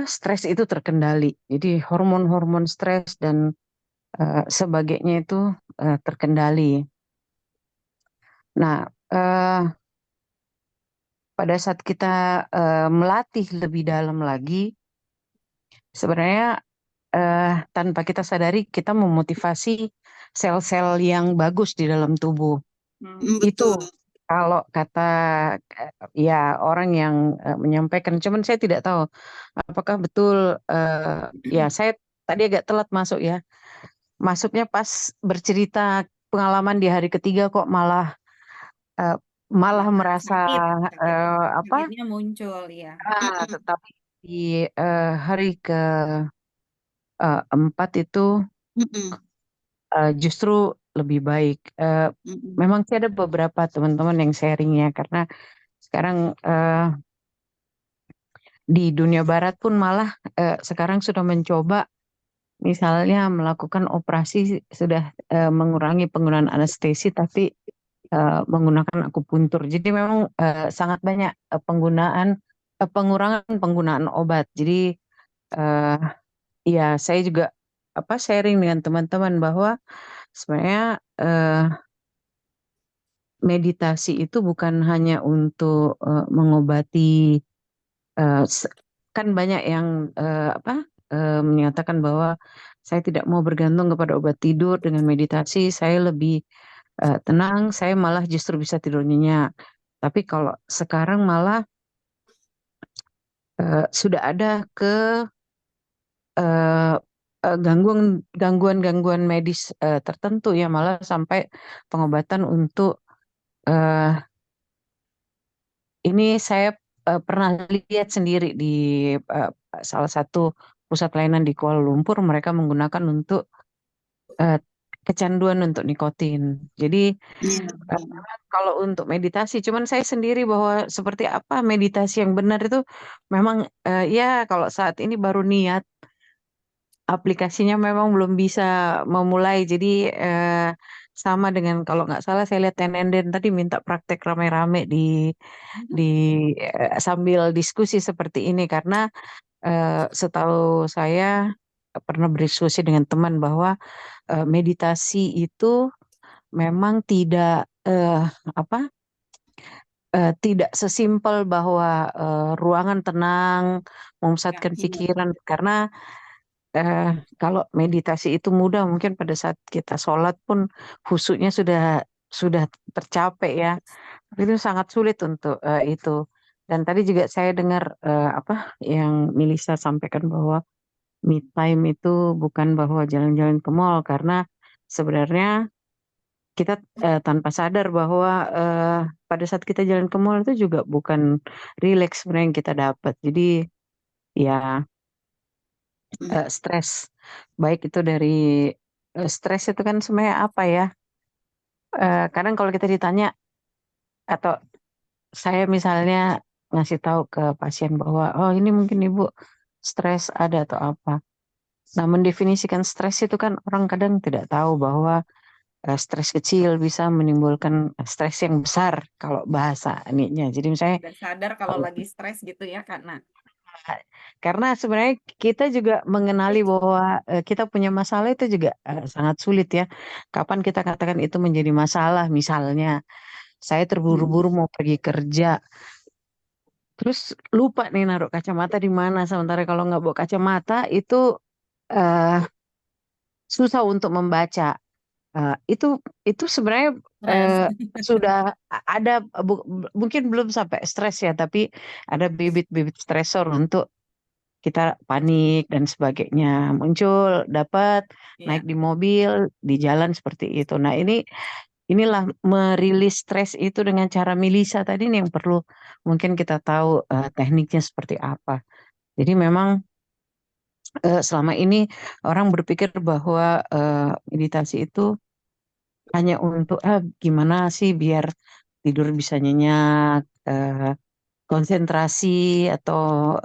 stres itu terkendali. Jadi hormon-hormon stres dan sebagainya itu terkendali. Nah, pada saat kita melatih lebih dalam lagi, sebenarnya tanpa kita sadari kita memotivasi sel-sel yang bagus di dalam tubuh. Betul. Itu kalau kata ya orang yang menyampaikan, cuman saya tidak tahu apakah betul. Ya saya tadi agak telat masuk ya. Masuknya pas bercerita pengalaman di hari ketiga kok malah merasa sakitnya muncul ya. tetapi di hari ke 4 itu justru lebih baik. Mm-mm. Memang sih ada beberapa teman-teman yang sharing ya, karena sekarang di dunia barat pun malah sekarang sudah mencoba misalnya melakukan operasi sudah mengurangi penggunaan anestesi tapi menggunakan akupuntur. Jadi memang sangat banyak pengurangan penggunaan obat. Jadi eh, ya saya juga sharing dengan teman-teman bahwa sebenarnya meditasi itu bukan hanya untuk mengobati kan banyak yang menyatakan bahwa saya tidak mau bergantung kepada obat tidur dengan meditasi, saya lebih tenang, saya malah justru bisa tidur nyenyak. Tapi kalau sekarang malah sudah ada eh, gangguan-gangguan medis tertentu ya, malah sampai pengobatan untuk eh, ini saya pernah lihat sendiri di salah satu pusat layanan di Kuala Lumpur, mereka menggunakan untuk eh, kecanduan untuk nikotin. Jadi Iya. kalau untuk meditasi, cuman saya sendiri bahwa seperti apa meditasi yang benar itu memang ya kalau saat ini baru niat, aplikasinya memang belum bisa memulai. Jadi sama dengan kalau nggak salah saya lihat Tenenden tadi minta praktek rame-rame di sambil diskusi seperti ini karena setahu saya pernah berdiskusi dengan teman bahwa meditasi itu memang tidak tidak sesimpel bahwa ruangan tenang, memusatkan Iya. pikiran karena kalau meditasi itu mudah mungkin pada saat kita sholat pun khusyuknya sudah tercapai ya. Tapi itu sangat sulit untuk itu. Dan tadi juga saya dengar yang Milisa sampaikan bahwa me time itu bukan bahwa jalan-jalan ke mall karena sebenarnya kita tanpa sadar bahwa pada saat kita jalan ke mall itu juga bukan rileks sebenarnya yang kita dapat. Jadi ya stres baik itu dari stres itu kan sebenarnya apa ya? Kadang kalau kita ditanya atau saya misalnya ngasih tahu ke pasien bahwa oh ini mungkin ibu stres ada atau apa. Nah mendefinisikan stres itu kan orang kadang tidak tahu bahwa stres kecil bisa menimbulkan stres yang besar kalau bahasa ininya. Jadi misalnya Udah sadar kalau lagi stres gitu ya, Karena. karena sebenarnya kita juga mengenali bahwa kita punya masalah itu juga sangat sulit ya. Kapan kita katakan itu menjadi masalah? Misalnya saya terburu-buru mau pergi kerja, terus lupa nih naruh kacamata di mana. Sementara kalau nggak bawa kacamata itu eh, susah untuk membaca. Itu sebenarnya Stres. sudah ada mungkin belum sampai stres ya, tapi ada bibit-bibit stresor untuk kita panik dan sebagainya muncul, dapat naik Iya. di mobil, di jalan seperti itu. Nah inilah merilis stres itu dengan cara Milisa tadi nih yang perlu mungkin kita tahu tekniknya seperti apa. Jadi memang selama ini orang berpikir bahwa meditasi itu hanya untuk gimana sih biar tidur bisa nyenyak, konsentrasi atau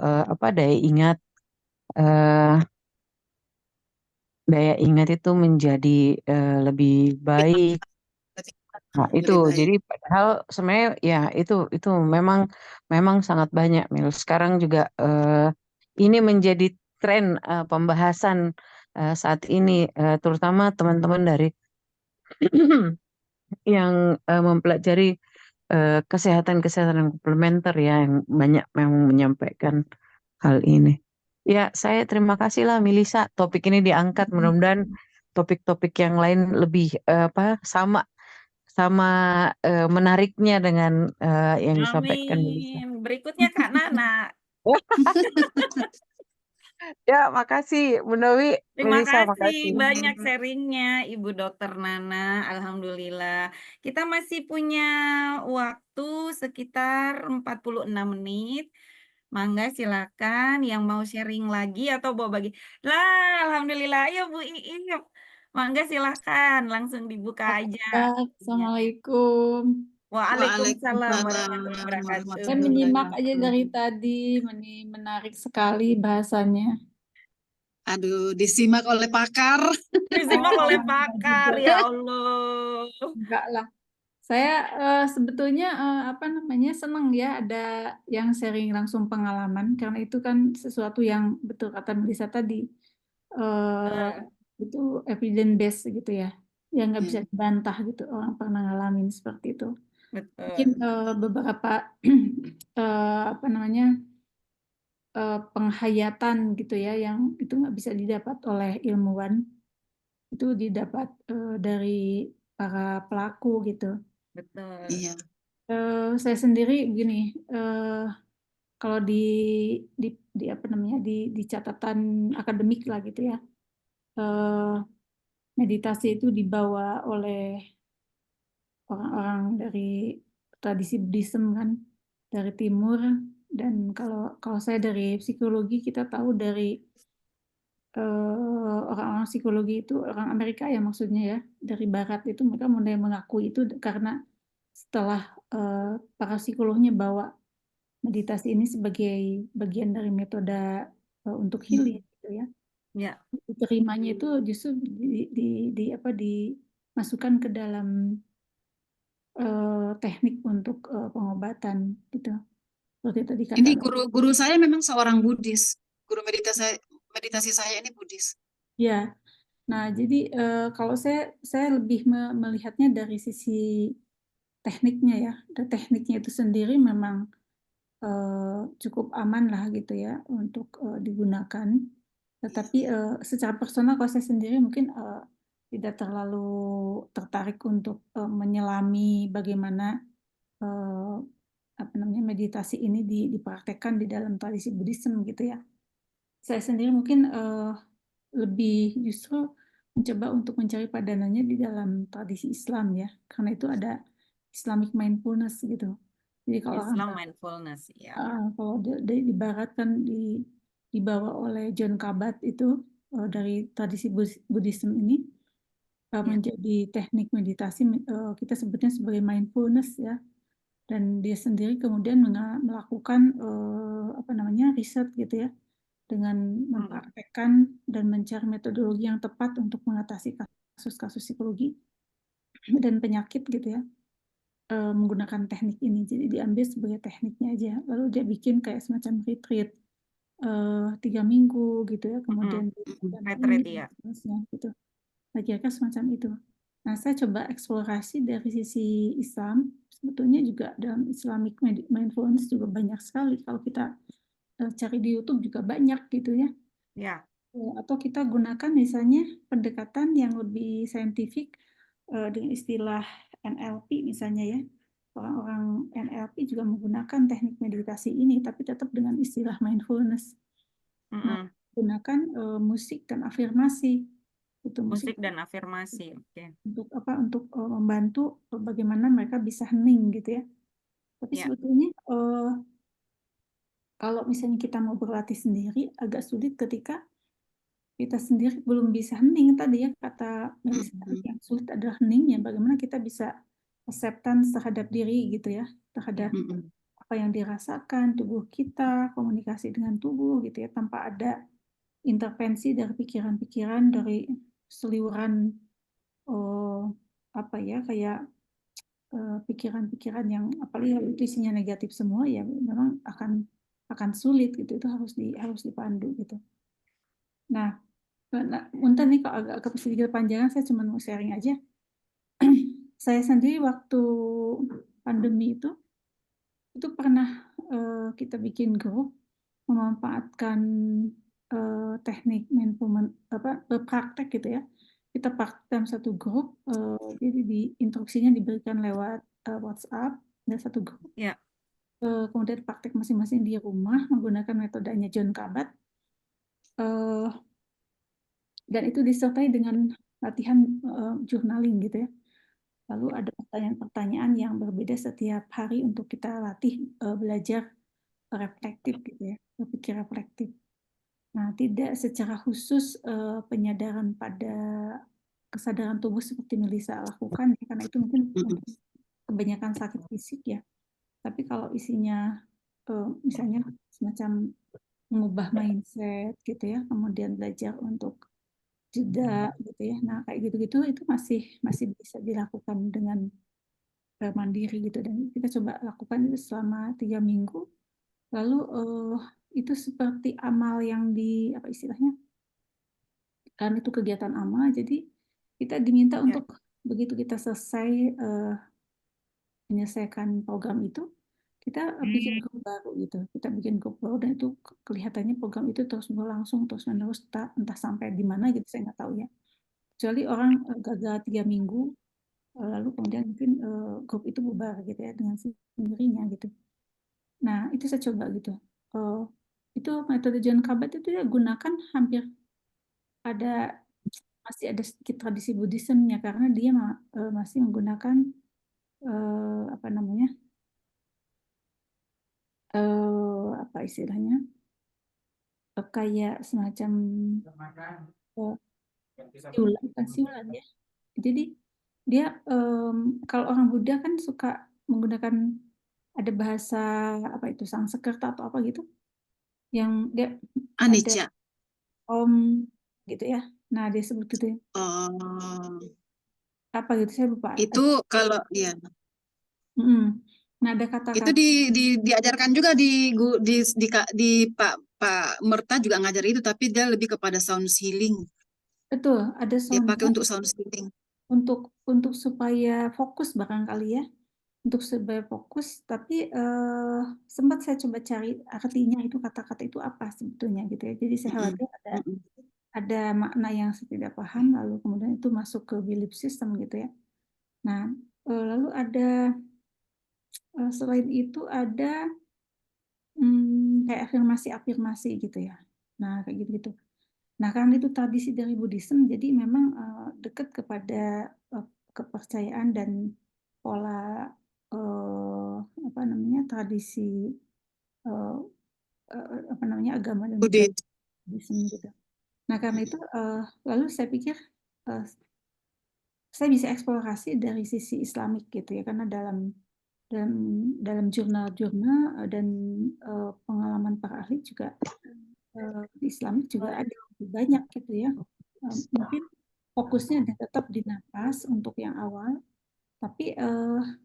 daya ingat eh, daya ingat itu menjadi lebih baik. Nah, itu Lebih baik. jadi padahal sebenarnya ya itu memang memang sangat banyak Mil. Sekarang juga ini menjadi tren pembahasan saat ini terutama teman-teman dari yang mempelajari kesehatan-kesehatan yang komplementer ya yang banyak memang menyampaikan hal ini. Ya, saya terima kasih lah Milisa. Topik ini diangkat. Mudah-mudahan topik-topik yang lain lebih sama sama menariknya dengan yang disampaikan Milisa. Amin. Berikutnya Kak Nana. Ya, makasih Bu Novi, Terima Milisa, kasih makasih. banyak sharingnya Ibu Dokter Nana. Alhamdulillah. Kita masih punya waktu sekitar 46 menit. Mangga silakan yang mau sharing lagi atau mau bagi. Lah, alhamdulillah. Ayo Bu Iip. Mangga silahkan, langsung dibuka aja. Ya, Assalamualaikum. Waalaikumsalam warahmatullahi Waalaikumsalam wabarakatuh. Saya menyimak aja warahmatullahi dari wabarakatuh. tadi, menarik sekali bahasanya. Aduh, disimak oleh pakar. Disimak Oh, oleh enggak pakar, juga. ya Allah. Enggak lah. Saya sebetulnya apa namanya senang ya ada yang sharing langsung pengalaman karena itu kan sesuatu yang betul kata Melissa tadi eh, itu evidence based gitu ya, yang nggak bisa dibantah gitu orang pernah ngalamin seperti itu. Mungkin Betul. beberapa apa namanya penghayatan gitu ya yang itu nggak bisa didapat oleh ilmuwan, itu didapat dari para pelaku gitu. Betul. Iya. Saya sendiri begini, kalau di apa namanya di catatan akademik lah gitu ya, meditasi itu dibawa oleh orang-orang dari tradisi Buddhism kan, dari timur. Dan kalau saya dari psikologi, kita tahu dari orang-orang psikologi itu orang Amerika ya maksudnya ya, dari barat itu mereka mulai mengakui itu karena setelah para psikolognya bawa meditasi ini sebagai bagian dari metode untuk healing gitu ya. Ya. Diterimanya itu justru apa dimasukkan ke dalam teknik untuk pengobatan gitu. Seperti tadi Ini kata guru saya memang seorang Buddhis. Guru meditasi saya ini Buddhis. ya. Nah, jadi kalau saya lebih melihatnya dari sisi tekniknya ya. Dan tekniknya itu sendiri memang cukup aman lah gitu ya untuk digunakan. Tetapi secara personal kalau saya sendiri mungkin tidak terlalu tertarik untuk menyelami bagaimana apa namanya meditasi ini dipraktekkan di dalam tradisi Buddhism gitu ya. Saya sendiri mungkin lebih justru mencoba untuk mencari padanannya di dalam tradisi Islam ya, karena itu ada Islamic mindfulness gitu. Jadi kalau orang Islam mindfulness, ya. kalau di Barat kan dibawa oleh John Kabat itu dari tradisi Buddhism ini menjadi teknik meditasi kita sebutnya sebagai mindfulness ya. Dan dia sendiri kemudian melakukan apa namanya riset gitu ya dengan mempraktekkan dan mencari metodologi yang tepat untuk mengatasi kasus-kasus psikologi dan penyakit gitu ya menggunakan teknik ini. Jadi diambil sebagai tekniknya aja. Lalu dia bikin kayak semacam retreat 3 minggu gitu ya, kemudian Retreat, ya. Gitu. Nah, kira-kira semacam itu. Nah, saya coba eksplorasi dari sisi Islam. Sebetulnya juga dalam Islamic mindfulness juga banyak sekali. Kalau kita cari di YouTube juga banyak gitu ya. Ya. Atau kita gunakan misalnya pendekatan yang lebih saintifik dengan istilah NLP misalnya ya. Orang-orang NLP juga menggunakan teknik meditasi ini, tapi tetap dengan istilah mindfulness. Nah, gunakan musik dan afirmasi. Itu Musik dan afirmasi, oke. Untuk apa? Untuk membantu bagaimana mereka bisa hening gitu ya. Tapi sebetulnya kalau misalnya kita mau berlatih sendiri agak sulit ketika kita sendiri belum bisa hening tadi ya kata Melissa, yang sulit adalah heningnya. Bagaimana kita bisa acceptance terhadap diri gitu ya, terhadap apa yang dirasakan tubuh kita, komunikasi dengan tubuh gitu ya, tanpa ada intervensi dari pikiran-pikiran dari seliuran apa ya kayak pikiran-pikiran yang apalagi itu isinya negatif semua ya memang akan sulit gitu, itu harus dipandu gitu. Nah, Munten nih kalau agak sedikit panjangan saya cuma mau sharing aja. Saya sendiri waktu pandemi itu pernah kita bikin grup memanfaatkan teknik mindfulness apa berpraktek gitu ya. Kita praktek dalam satu grup, jadi instruksinya diberikan lewat WhatsApp dan satu grup. Ya. Kemudian praktek masing-masing di rumah menggunakan metodenya John Kabat. Dan itu disertai dengan latihan journaling gitu ya. Lalu ada pertanyaan-pertanyaan yang berbeda setiap hari untuk kita latih belajar reflektif gitu ya, berpikir reflektif. Nah, tidak secara khusus penyadaran pada kesadaran tubuh seperti Melisa lakukan, ya, karena itu mungkin kebanyakan sakit fisik ya. Tapi kalau isinya misalnya semacam mengubah mindset gitu ya, kemudian belajar untuk jeda gitu ya. Nah, kayak gitu-gitu itu masih bisa dilakukan dengan mandiri gitu, dan kita coba lakukan itu selama 3 minggu. Lalu itu seperti amal yang apa istilahnya, kan itu kegiatan amal, jadi kita diminta untuk begitu kita selesai menyelesaikan program itu, kita bikin grup baru gitu. Kita bikin grup baru dan itu kelihatannya program itu terus berlangsung terus menerus, entah sampai di mana gitu, saya nggak tahu ya. Kecuali orang gagal 3 minggu, lalu kemudian mungkin grup itu bubar gitu ya dengan sendirinya gitu. Nah, itu saya coba gitu. Itu metode John Kabat itu dia gunakan hampir masih ada sedikit tradisi Buddhismnya, karena dia masih menggunakan apa namanya, apa istilahnya, kayak semacam siulan ya. Jadi dia kalau orang Buddha kan suka menggunakan, ada bahasa apa itu, Sanskerta atau apa gitu, yang dia ada Anicca. gitu ya. Nah, dia sebut gitu ya. Oh, Apa gitu, saya lupa. itu kalau ya. Nah, ada Itu kata-kata. diajarkan juga di Pak Merta juga ngajar itu, tapi dia lebih kepada sound healing. Betul, ada Dia pakai sound untuk sound healing. untuk supaya fokus barangkali ya. Untuk supaya fokus, tapi sempat saya coba cari artinya itu, kata-kata itu apa sebetulnya gitu ya. Jadi saya khawatir ada makna yang saya tidak paham, lalu kemudian itu masuk ke belief system gitu ya. Nah, lalu ada selain itu ada kayak afirmasi-afirmasi gitu ya. Nah, kayak gitu-gitu. Nah, karena itu tradisi dari Buddhism, jadi memang dekat kepada kepercayaan dan pola apa namanya, tradisi apa namanya, agama dan budaya Buddhism gitu. Nah, karena itu lalu saya pikir saya bisa eksplorasi dari sisi Islamik gitu ya, karena dalam jurnal-jurnal dan pengalaman para ahli juga Islamik juga ada banyak gitu ya. Mungkin fokusnya tetap di napas untuk yang awal, tapi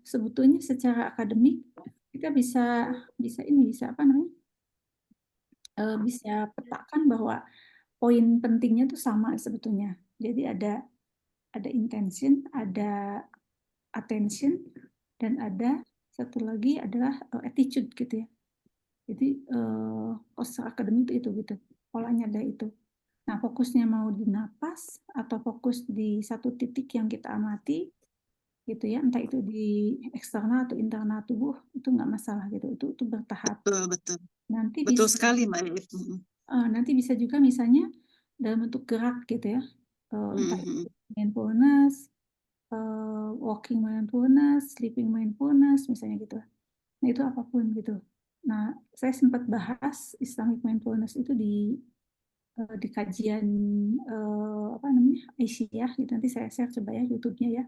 sebetulnya secara akademik kita bisa apa namanya, bisa petakan bahwa poin pentingnya itu sama sebetulnya. Jadi ada intention, ada attention, dan ada satu lagi adalah attitude gitu ya. Jadi secara akademik itu gitu, polanya ada itu. Nah, fokusnya mau di napas atau fokus di satu titik yang kita amati gitu ya, entah itu di eksternal atau internal tubuh, itu nggak masalah gitu, itu bertahap. Betul. Nanti Betul bisa, sekali, Mbak Elif. nanti bisa juga misalnya dalam bentuk gerak gitu ya, entah itu mindfulness, walking mindfulness, sleeping mindfulness misalnya gitu. Nah, itu apapun gitu. Nah, saya sempat bahas Islamic mindfulness itu di kajian apa namanya, Aisyah gitu. Nanti saya share coba ya YouTube-nya ya.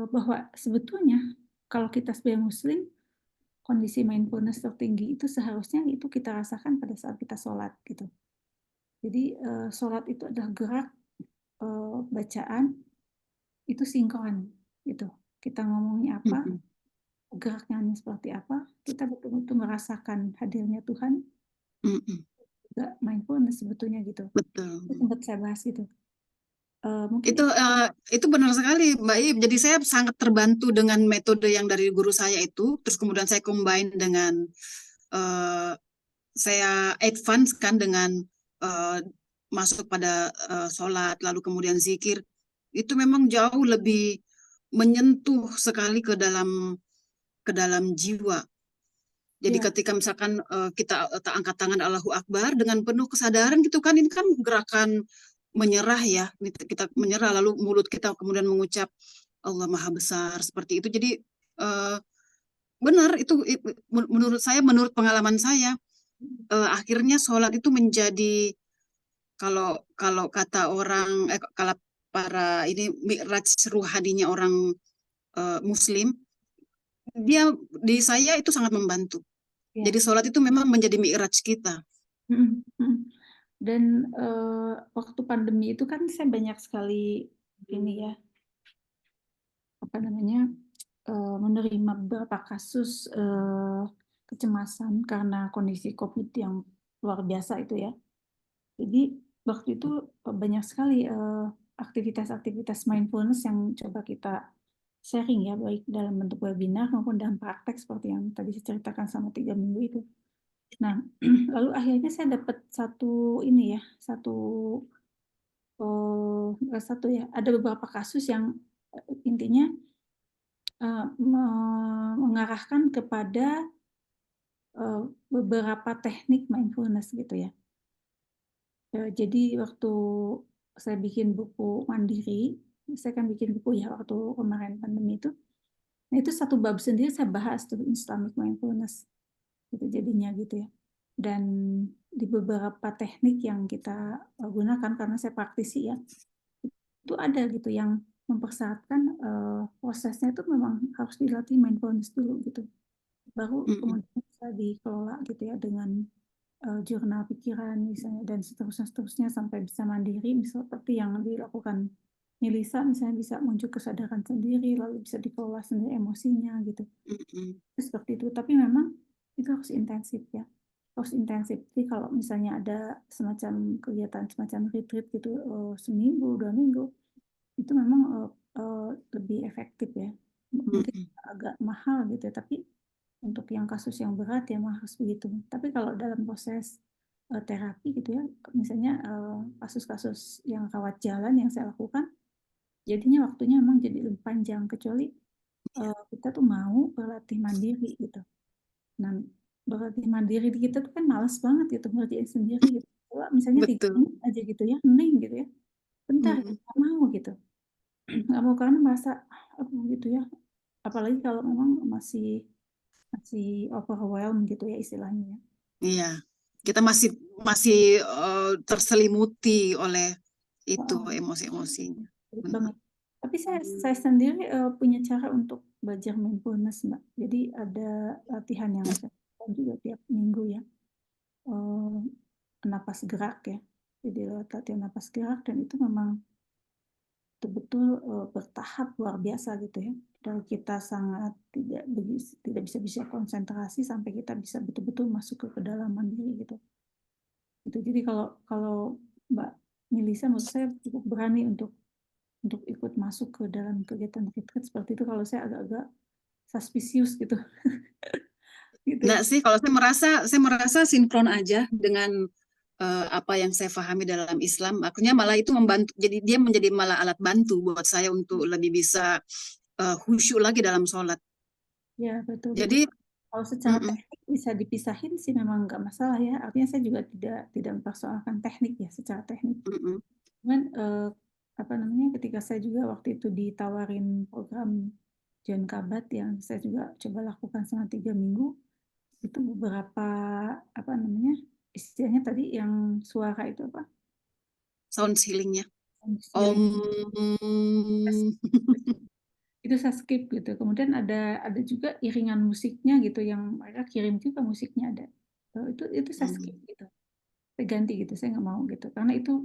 Bahwa sebetulnya kalau kita sebagai muslim, kondisi mindfulness tertinggi itu seharusnya itu kita rasakan pada saat kita sholat gitu. Jadi sholat itu adalah gerak, bacaan itu sinkron gitu. Kita ngomongnya apa, geraknya seperti apa, kita betul-betul merasakan hadirnya Tuhan. Juga mindfulness sebetulnya gitu. Betul. Itu sempat saya bahas gitu. Mungkin itu benar sekali, Mbak Ib. Jadi saya sangat terbantu dengan metode yang dari guru saya itu. Terus kemudian saya combine dengan saya advance kan dengan masuk pada sholat, lalu kemudian zikir. Itu memang jauh lebih menyentuh sekali ke dalam jiwa. Jadi ketika misalkan kita angkat tangan Allahu Akbar dengan penuh kesadaran gitu kan, ini kan gerakan menyerah ya, kita menyerah, lalu mulut kita kemudian mengucap Allah Maha Besar seperti itu. Jadi benar itu menurut saya, menurut pengalaman saya, akhirnya sholat itu menjadi, kalau kata orang, para ini mi'raj ruhaninya orang Muslim, dia di saya itu sangat membantu. Ya. Jadi sholat itu memang menjadi mi'raj kita. Dan waktu pandemi itu kan saya banyak sekali ini ya, apa namanya, menerima beberapa kasus kecemasan karena kondisi COVID yang luar biasa itu ya. Jadi waktu itu banyak sekali aktivitas-aktivitas mindfulness yang coba kita sharing ya, baik dalam bentuk webinar maupun dalam praktek seperti yang tadi saya ceritakan selama 3 minggu itu. Nah, lalu akhirnya saya dapat satu ini ya, ada beberapa kasus yang intinya mengarahkan kepada beberapa teknik mindfulness gitu ya. Jadi waktu saya bikin buku mandiri, saya kan bikin buku ya waktu kemarin pandemi itu. Nah itu satu bab sendiri saya bahas tuh Islamic mindfulness, gitu jadinya gitu ya. Dan di beberapa teknik yang kita gunakan karena saya praktisi ya, itu ada gitu yang mempersyaratkan prosesnya itu memang harus dilatih mindfulness dulu gitu. Baru kemudian bisa dikelola gitu ya dengan jurnal pikiran misalnya dan seterusnya sampai bisa mandiri, misalnya seperti yang dilakukan Melissa, misalnya bisa muncul kesadaran sendiri lalu bisa dikelola sendiri emosinya gitu. Seperti itu, tapi memang itu harus intensif ya, harus intensif. Jadi kalau misalnya ada semacam kegiatan semacam retreat gitu seminggu 2 minggu itu memang lebih efektif ya, mungkin agak mahal gitu ya, tapi untuk yang kasus yang berat ya harus begitu. Tapi kalau dalam proses terapi gitu ya, misalnya kasus-kasus yang rawat jalan yang saya lakukan, jadinya waktunya memang jadi lebih panjang, kecuali kita tuh mau berlatih mandiri gitu. Nah, berlatih mandiri di kita tuh kan malas banget gitu ngerjain sendiri gitu. Coba misalnya 3 Betul. menit aja gitu ya, hening gitu ya, bentar nggak mau gitu. Nggak mau karena merasa apa gitu ya, apalagi kalau memang masih overwhelmed gitu ya istilahnya ya. Iya, kita masih terselimuti oleh itu emosi-emosinya. Banget. Tapi saya sendiri punya cara untuk belajar mindfulness, Mbak. Jadi ada latihan yang saya lakukan juga tiap minggu ya. Napas gerak ya. Jadi latihan napas gerak dan itu memang betul-betul bertahap luar biasa gitu ya. Dari kita sangat tidak bisa konsentrasi sampai kita bisa betul-betul masuk ke kedalaman diri gitu. Itu jadi kalau Mbak Melissa menurut saya cukup berani untuk ikut masuk ke dalam kegiatan retreat seperti itu. Kalau saya agak-agak suspicious gitu. Gitu. Enggak sih, kalau saya merasa sinkron aja dengan apa yang saya pahami dalam Islam. Akhirnya malah itu membantu, jadi dia menjadi malah alat bantu buat saya untuk lebih bisa khusyuk lagi dalam sholat. Ya betul. Jadi kalau secara teknik bisa dipisahin sih memang nggak masalah ya. Artinya saya juga tidak mempersoalkan teknik ya secara teknik. Cuman apa namanya, ketika saya juga waktu itu ditawarin program John Kabat yang saya juga coba lakukan selama 3 minggu, itu beberapa apa namanya, istilahnya tadi yang suara itu apa? Sound healingnya. Itu saya skip gitu. Kemudian ada juga iringan musiknya gitu yang mereka kirim juga musiknya ada. Itu saya skip gitu. Saya ganti gitu, saya nggak mau gitu. Karena itu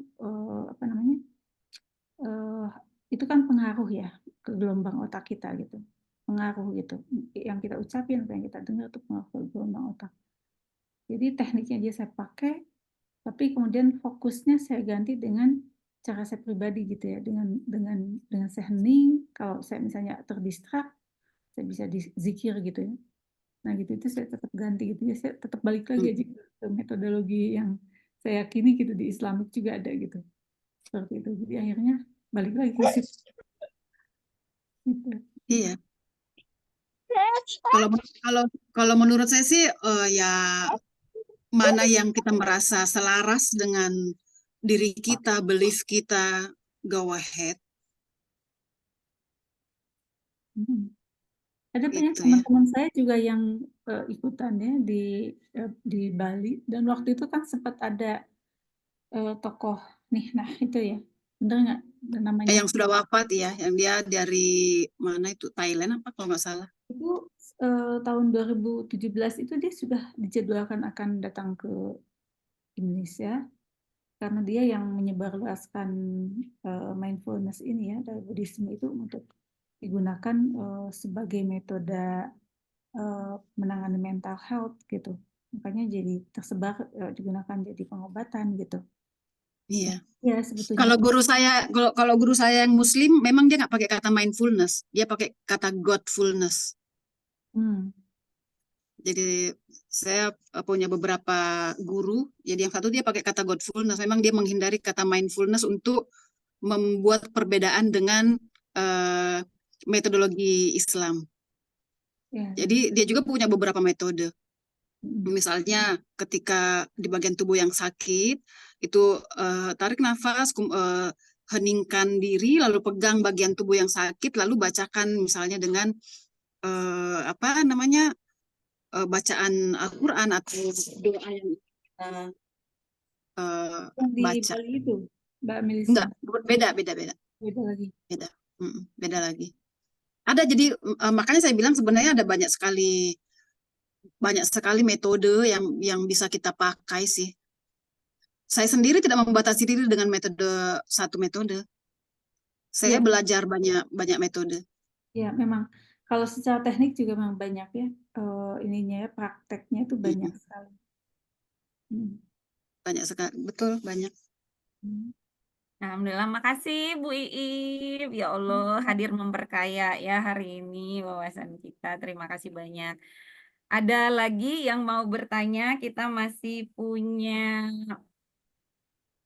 apa namanya? Itu kan pengaruh ya ke gelombang otak kita gitu. Pengaruh gitu. Yang kita ucapin, yang kita dengar itu pengaruh ke gelombang otak. Jadi tekniknya aja saya pakai, tapi kemudian fokusnya saya ganti dengan cara saya pribadi gitu ya, dengan saya hening. Kalau saya misalnya terdistrak, saya bisa zikir gitu ya. Nah gitu itu saya tetap ganti gitu ya, saya tetap balik lagi aja ke metodologi yang saya yakini gitu di Islamik juga ada gitu. Seperti itu. Jadi akhirnya balik lagi ke situ. Gitu. Iya. Kalau menurut saya sih ya mana yang kita merasa selaras dengan diri kita, belief kita, go ahead. Ada banyak Gitu ya. teman-teman saya juga yang ikutan ya di Bali, dan waktu itu kan sempat ada tokoh Nihnah itu ya, bener nggak? namanya yang sudah wafat ya, yang dia dari mana itu, Thailand apa kalau nggak salah. itu tahun 2017 itu dia sudah dijadwalkan akan datang ke Indonesia karena dia yang menyebarluaskan mindfulness ini ya dari Buddhisme itu untuk digunakan sebagai metode menangani mental health gitu. Makanya jadi tersebar digunakan jadi pengobatan gitu. Iya. Ya sebetulnya. Kalau guru saya yang Muslim, memang dia nggak pakai kata mindfulness, dia pakai kata Godfulness. Jadi saya punya beberapa guru, jadi yang satu dia pakai kata Godfulness, memang dia menghindari kata mindfulness untuk membuat perbedaan dengan metodologi Islam. Ya. Jadi dia juga punya beberapa metode. Misalnya ketika di bagian tubuh yang sakit, itu tarik nafas, heningkan diri, lalu pegang bagian tubuh yang sakit, lalu bacakan misalnya dengan bacaan Al-Quran atau doa yang kita di baca. Bali itu, Mbak Melisa? Enggak, beda. Beda lagi. Beda lagi. Ada, jadi makanya saya bilang sebenarnya ada banyak sekali metode yang bisa kita pakai sih. Saya sendiri tidak membatasi diri dengan satu metode. Saya belajar banyak metode. Ya, memang kalau secara teknik juga memang banyak ya, ininya ya, prakteknya itu banyak sekali. Banyak sekali, betul, banyak. Alhamdulillah, makasih Bu Iip. Ya Allah, hadir memperkaya ya hari ini wawasan kita. Terima kasih banyak. Ada lagi yang mau bertanya? Kita masih punya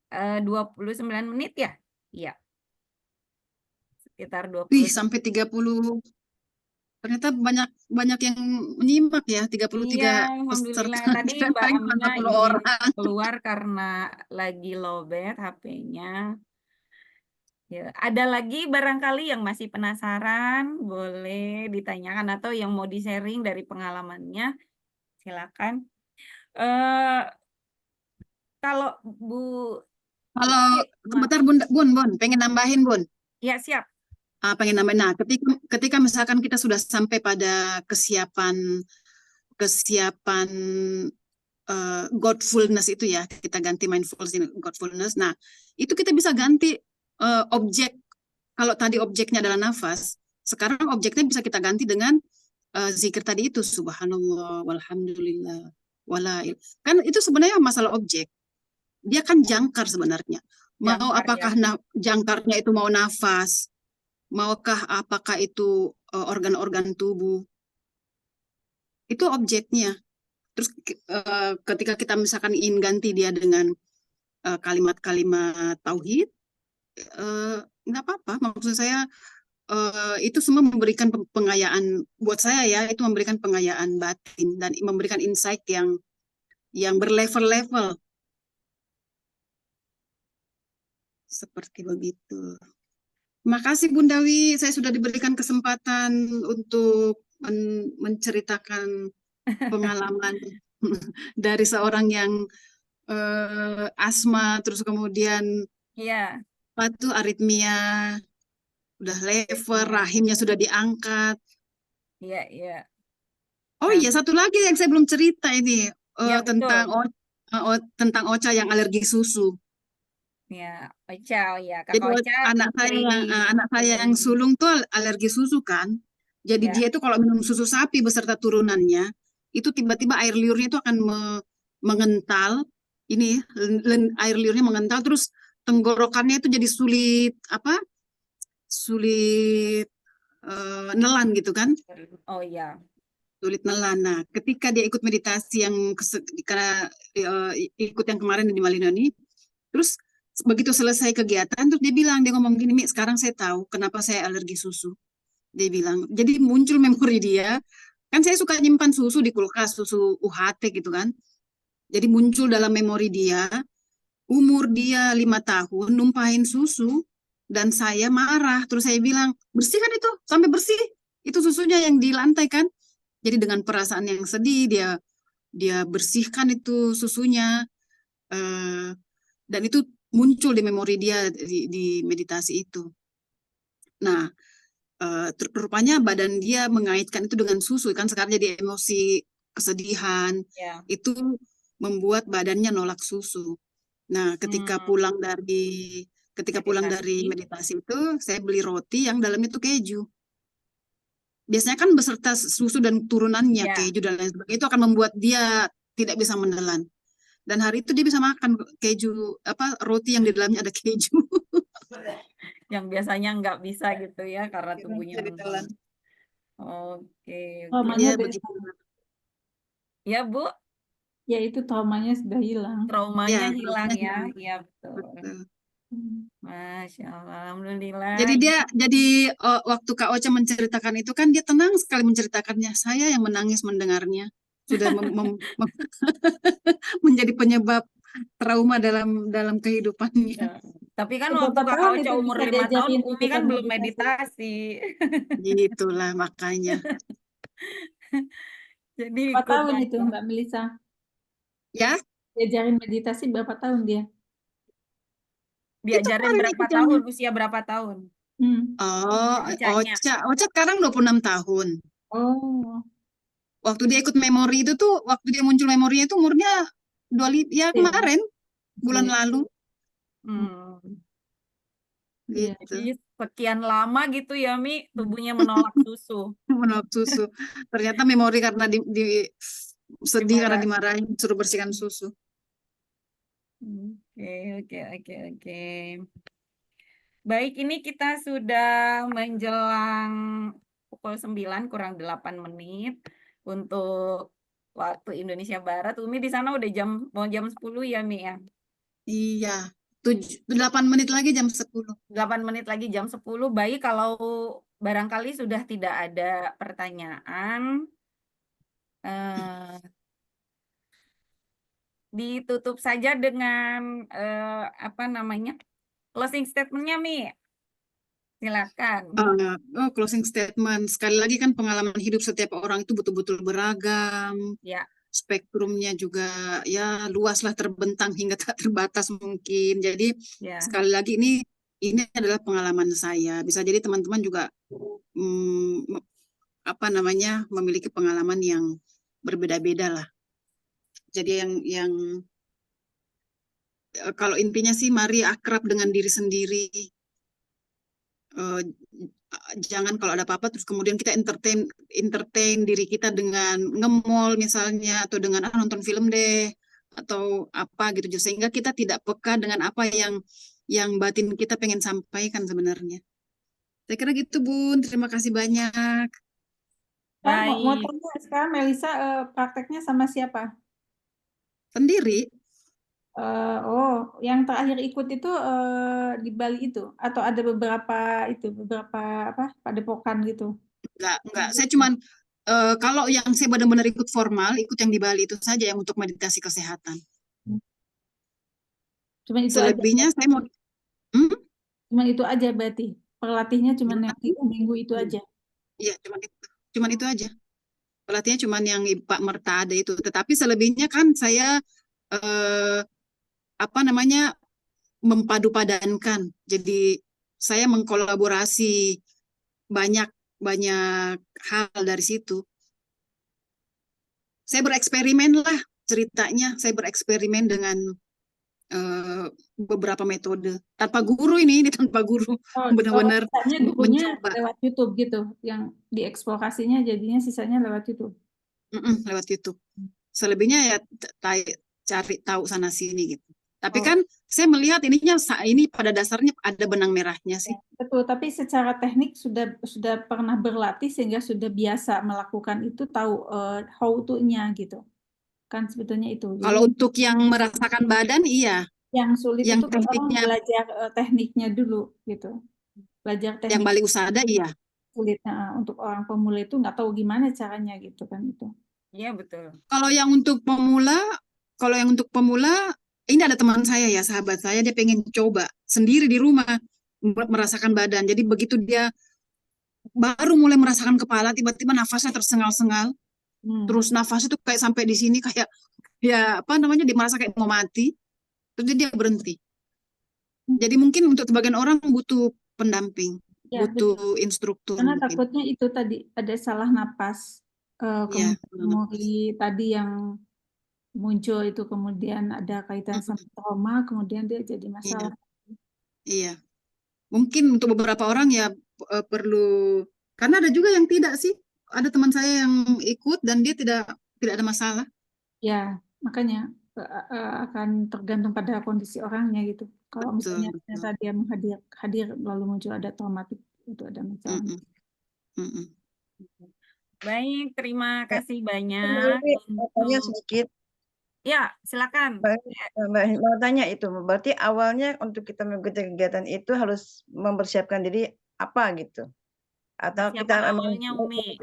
29 menit ya? Iya. Sekitar 20. Wih, sampai 30. Ternyata banyak yang menyimak ya, 33 Iya, peserta. alhamdulillah. Tadi Mbak Paling Amina 40 izin orang. keluar karena lagi lowbat HP-nya. Ya, ada lagi barangkali yang masih penasaran, boleh ditanyakan atau yang mau di-sharing dari pengalamannya, silakan. Kalau Bu, Kalau sebentar Bun, pengen nambahin Bun. ya siap. Pengen nambahin. Nah, ketika misalkan kita sudah sampai pada kesiapan Godfulness itu ya, kita ganti mindfulness ini Godfulness. Nah, itu kita bisa ganti objek. Kalau tadi objeknya adalah nafas, sekarang objeknya bisa kita ganti dengan zikir tadi itu, subhanallah, walhamdulillah, kan itu sebenarnya masalah objek. Dia kan jangkar sebenarnya. Mau apakah jangkarnya itu mau nafas, apakah itu organ-organ tubuh, itu objeknya. Terus ketika kita misalkan ingin ganti dia dengan kalimat-kalimat tauhid, nggak apa-apa. Maksud saya itu semua memberikan pengayaan buat saya ya, itu memberikan pengayaan batin dan memberikan insight yang berlevel-level. Seperti begitu. Makasih Bunda Wi, saya sudah diberikan kesempatan untuk menceritakan pengalaman dari seorang yang asma, terus kemudian aritmia, udah lever, rahimnya sudah diangkat. Iya. Oh iya, satu lagi yang saya belum cerita ini tentang Ocha yang alergi susu. Ya, Ocha, ya. Jadi anak saya yang sulung tuh alergi susu kan. Jadi dia itu kalau minum susu sapi beserta turunannya, itu tiba-tiba air liurnya itu akan mengental. Ini air liurnya mengental, terus tenggorokannya itu jadi sulit nelan gitu kan. Oh iya. Sulit nelan. Nah, ketika dia ikut meditasi karena ikut yang kemarin di Malinoni, terus begitu selesai kegiatan, terus dia ngomong gini, Mi, sekarang saya tahu kenapa saya alergi susu. Dia bilang, jadi muncul memori dia, kan saya suka nyimpan susu di kulkas, susu UHT gitu kan. Jadi muncul dalam memori dia, umur dia 5 tahun, numpahin susu, dan saya marah. Terus saya bilang, bersihkan itu, sampai bersih. Itu susunya yang di lantai kan. Jadi dengan perasaan yang sedih, dia bersihkan itu susunya. Dan itu muncul di memori dia di meditasi itu. Nah, rupanya badan dia mengaitkan itu dengan susu kan, sekarang jadi emosi kesedihan Ya. itu membuat badannya nolak susu. Nah, ketika pulang dari meditasi itu, saya beli roti yang dalamnya itu keju. Biasanya kan beserta susu dan turunannya, Ya. keju dan lain sebagainya, itu akan membuat dia tidak bisa menelan. Dan hari itu dia bisa makan keju, roti yang di dalamnya ada keju. Yang biasanya nggak bisa gitu ya karena Tidak tubuhnya bisa ditelan. Oke. Traumanya Ya, udah begitu. Ya, Bu, ya itu traumanya sudah hilang. traumanya Ya, hilang traumanya ya. hilang. Iya, betul. Betul. Masya Allah, alhamdulillah. Jadi waktu Kak Ocha menceritakan itu kan dia tenang sekali menceritakannya. Saya yang menangis mendengarnya. Sudah menjadi penyebab trauma dalam kehidupannya. Ya. Tapi kan Berapa waktu Kakak tahun Ocha itu umur bisa 5 tahun, diajarin Umi ikutan kan belum meditasi? meditasi. Gitulah makanya. Jadi Berapa ikut tahun itu aja. Mbak Melisa? Ya, Diajarin meditasi berapa tahun dia? itu Diajarin kemarin berapa ikut yang tahun? Usia berapa tahun? Ocanya. Ocha sekarang 26 tahun. Oh, Waktu dia ikut memori itu tuh, waktu dia muncul memorinya itu umurnya iya. kemarin bulan Iya. lalu Hmm. Iya. gitu. Jadi sekian lama gitu ya, Mi, tubuhnya menolak susu. Menolak susu. Ternyata memori karena sedih karena Dimarahin. dimarahin suruh bersihkan susu. Oke. Baik, ini kita sudah menjelang pukul 9 kurang 8 menit untuk waktu Indonesia Barat. Umi di sana udah mau jam 10 ya, Mi ya? Iya. 8 menit lagi jam 10. 8 menit lagi jam 10. Baik, kalau barangkali sudah tidak ada pertanyaan, ditutup saja dengan closing statement-nya, Mi. Silakan. Closing statement. Sekali lagi kan pengalaman hidup setiap orang itu betul-betul beragam. Ya. Spektrumnya juga ya luaslah, terbentang hingga tak terbatas mungkin. Jadi Ya. sekali lagi ini adalah pengalaman saya. Bisa jadi teman-teman juga memiliki pengalaman yang berbeda-beda lah. Jadi yang kalau intinya sih mari akrab dengan diri sendiri. Jangan kalau ada apa-apa terus kemudian kita entertain diri kita dengan nge-mall misalnya, atau dengan nonton film deh atau apa gitu, sehingga kita tidak peka dengan apa yang batin kita pengen sampaikan sebenarnya. Saya kira gitu, Bun. Terima kasih banyak. Mau Baik. tanya sekarang Melisa prakteknya sama siapa? Sendiri. Yang terakhir ikut itu di Bali itu, atau ada beberapa padepokan gitu? Enggak. Saya cuman kalau yang saya benar-benar ikut formal, ikut yang di Bali itu saja yang untuk meditasi kesehatan. Cuma itu Selebihnya aja. saya mau Cuma itu aja berarti. Perlatihnya cuma yang 3 minggu itu aja. Iya, cuman itu aja. Pelatihnya cuman yang Pak Merta ada itu. Tetapi selebihnya kan saya mempadu-padankan. Jadi saya mengkolaborasi banyak hal dari situ. Saya bereksperimen lah ceritanya. Saya bereksperimen dengan beberapa metode. Tanpa guru ini tanpa guru. Benar-benar sisanya gurunya mencoba. lewat YouTube gitu. Yang dieksplorasinya jadinya sisanya lewat YouTube. Lewat YouTube. Selebihnya ya cari tahu sana sini gitu. Tapi kan saya melihat ini pada dasarnya ada benang merahnya sih. Betul, tapi secara teknik sudah pernah berlatih sehingga sudah biasa melakukan itu, tahu how to-nya gitu. Kan sebetulnya itu. Jadi, kalau untuk yang merasakan badan iya. Yang sulit yang itu kan orang belajar tekniknya dulu gitu. Belajar teknik. Yang Bali Usada iya. Sulit. Untuk orang pemula itu nggak tahu gimana caranya gitu kan itu. Iya betul. Kalau yang untuk pemula, ini ada teman saya ya, sahabat saya, dia pengen coba sendiri di rumah merasakan badan. Jadi begitu dia baru mulai merasakan kepala, tiba-tiba nafasnya tersengal-sengal. Terus nafasnya tuh kayak sampai di sini kayak dia merasa kayak mau mati. Terus dia berhenti. Jadi mungkin untuk sebagian orang butuh pendamping, Ya, betul. butuh instruktur Karena mungkin. takutnya itu tadi ada salah napas, Iya, kemudian memori tadi yang muncul itu kemudian ada kaitan sama trauma, kemudian dia jadi iya, masalah. iya. Mungkin untuk beberapa orang ya perlu, karena ada juga yang tidak sih. Ada teman saya yang ikut dan dia tidak ada masalah. Ya, makanya akan tergantung pada kondisi orangnya gitu. Kalau Betul, misalnya betul. ternyata dia hadir lalu muncul ada traumatik, itu ada masalah. Mm-mm, mm-mm. Baik, terima Ya, kasih Mbak banyak Dewi, mau tanya untuk sedikit. ya, silakan. Mbak mau tanya itu, berarti awalnya untuk kita mengikuti kegiatan itu harus mempersiapkan diri apa gitu? Atau kita Persiapan emang awalnya Umi.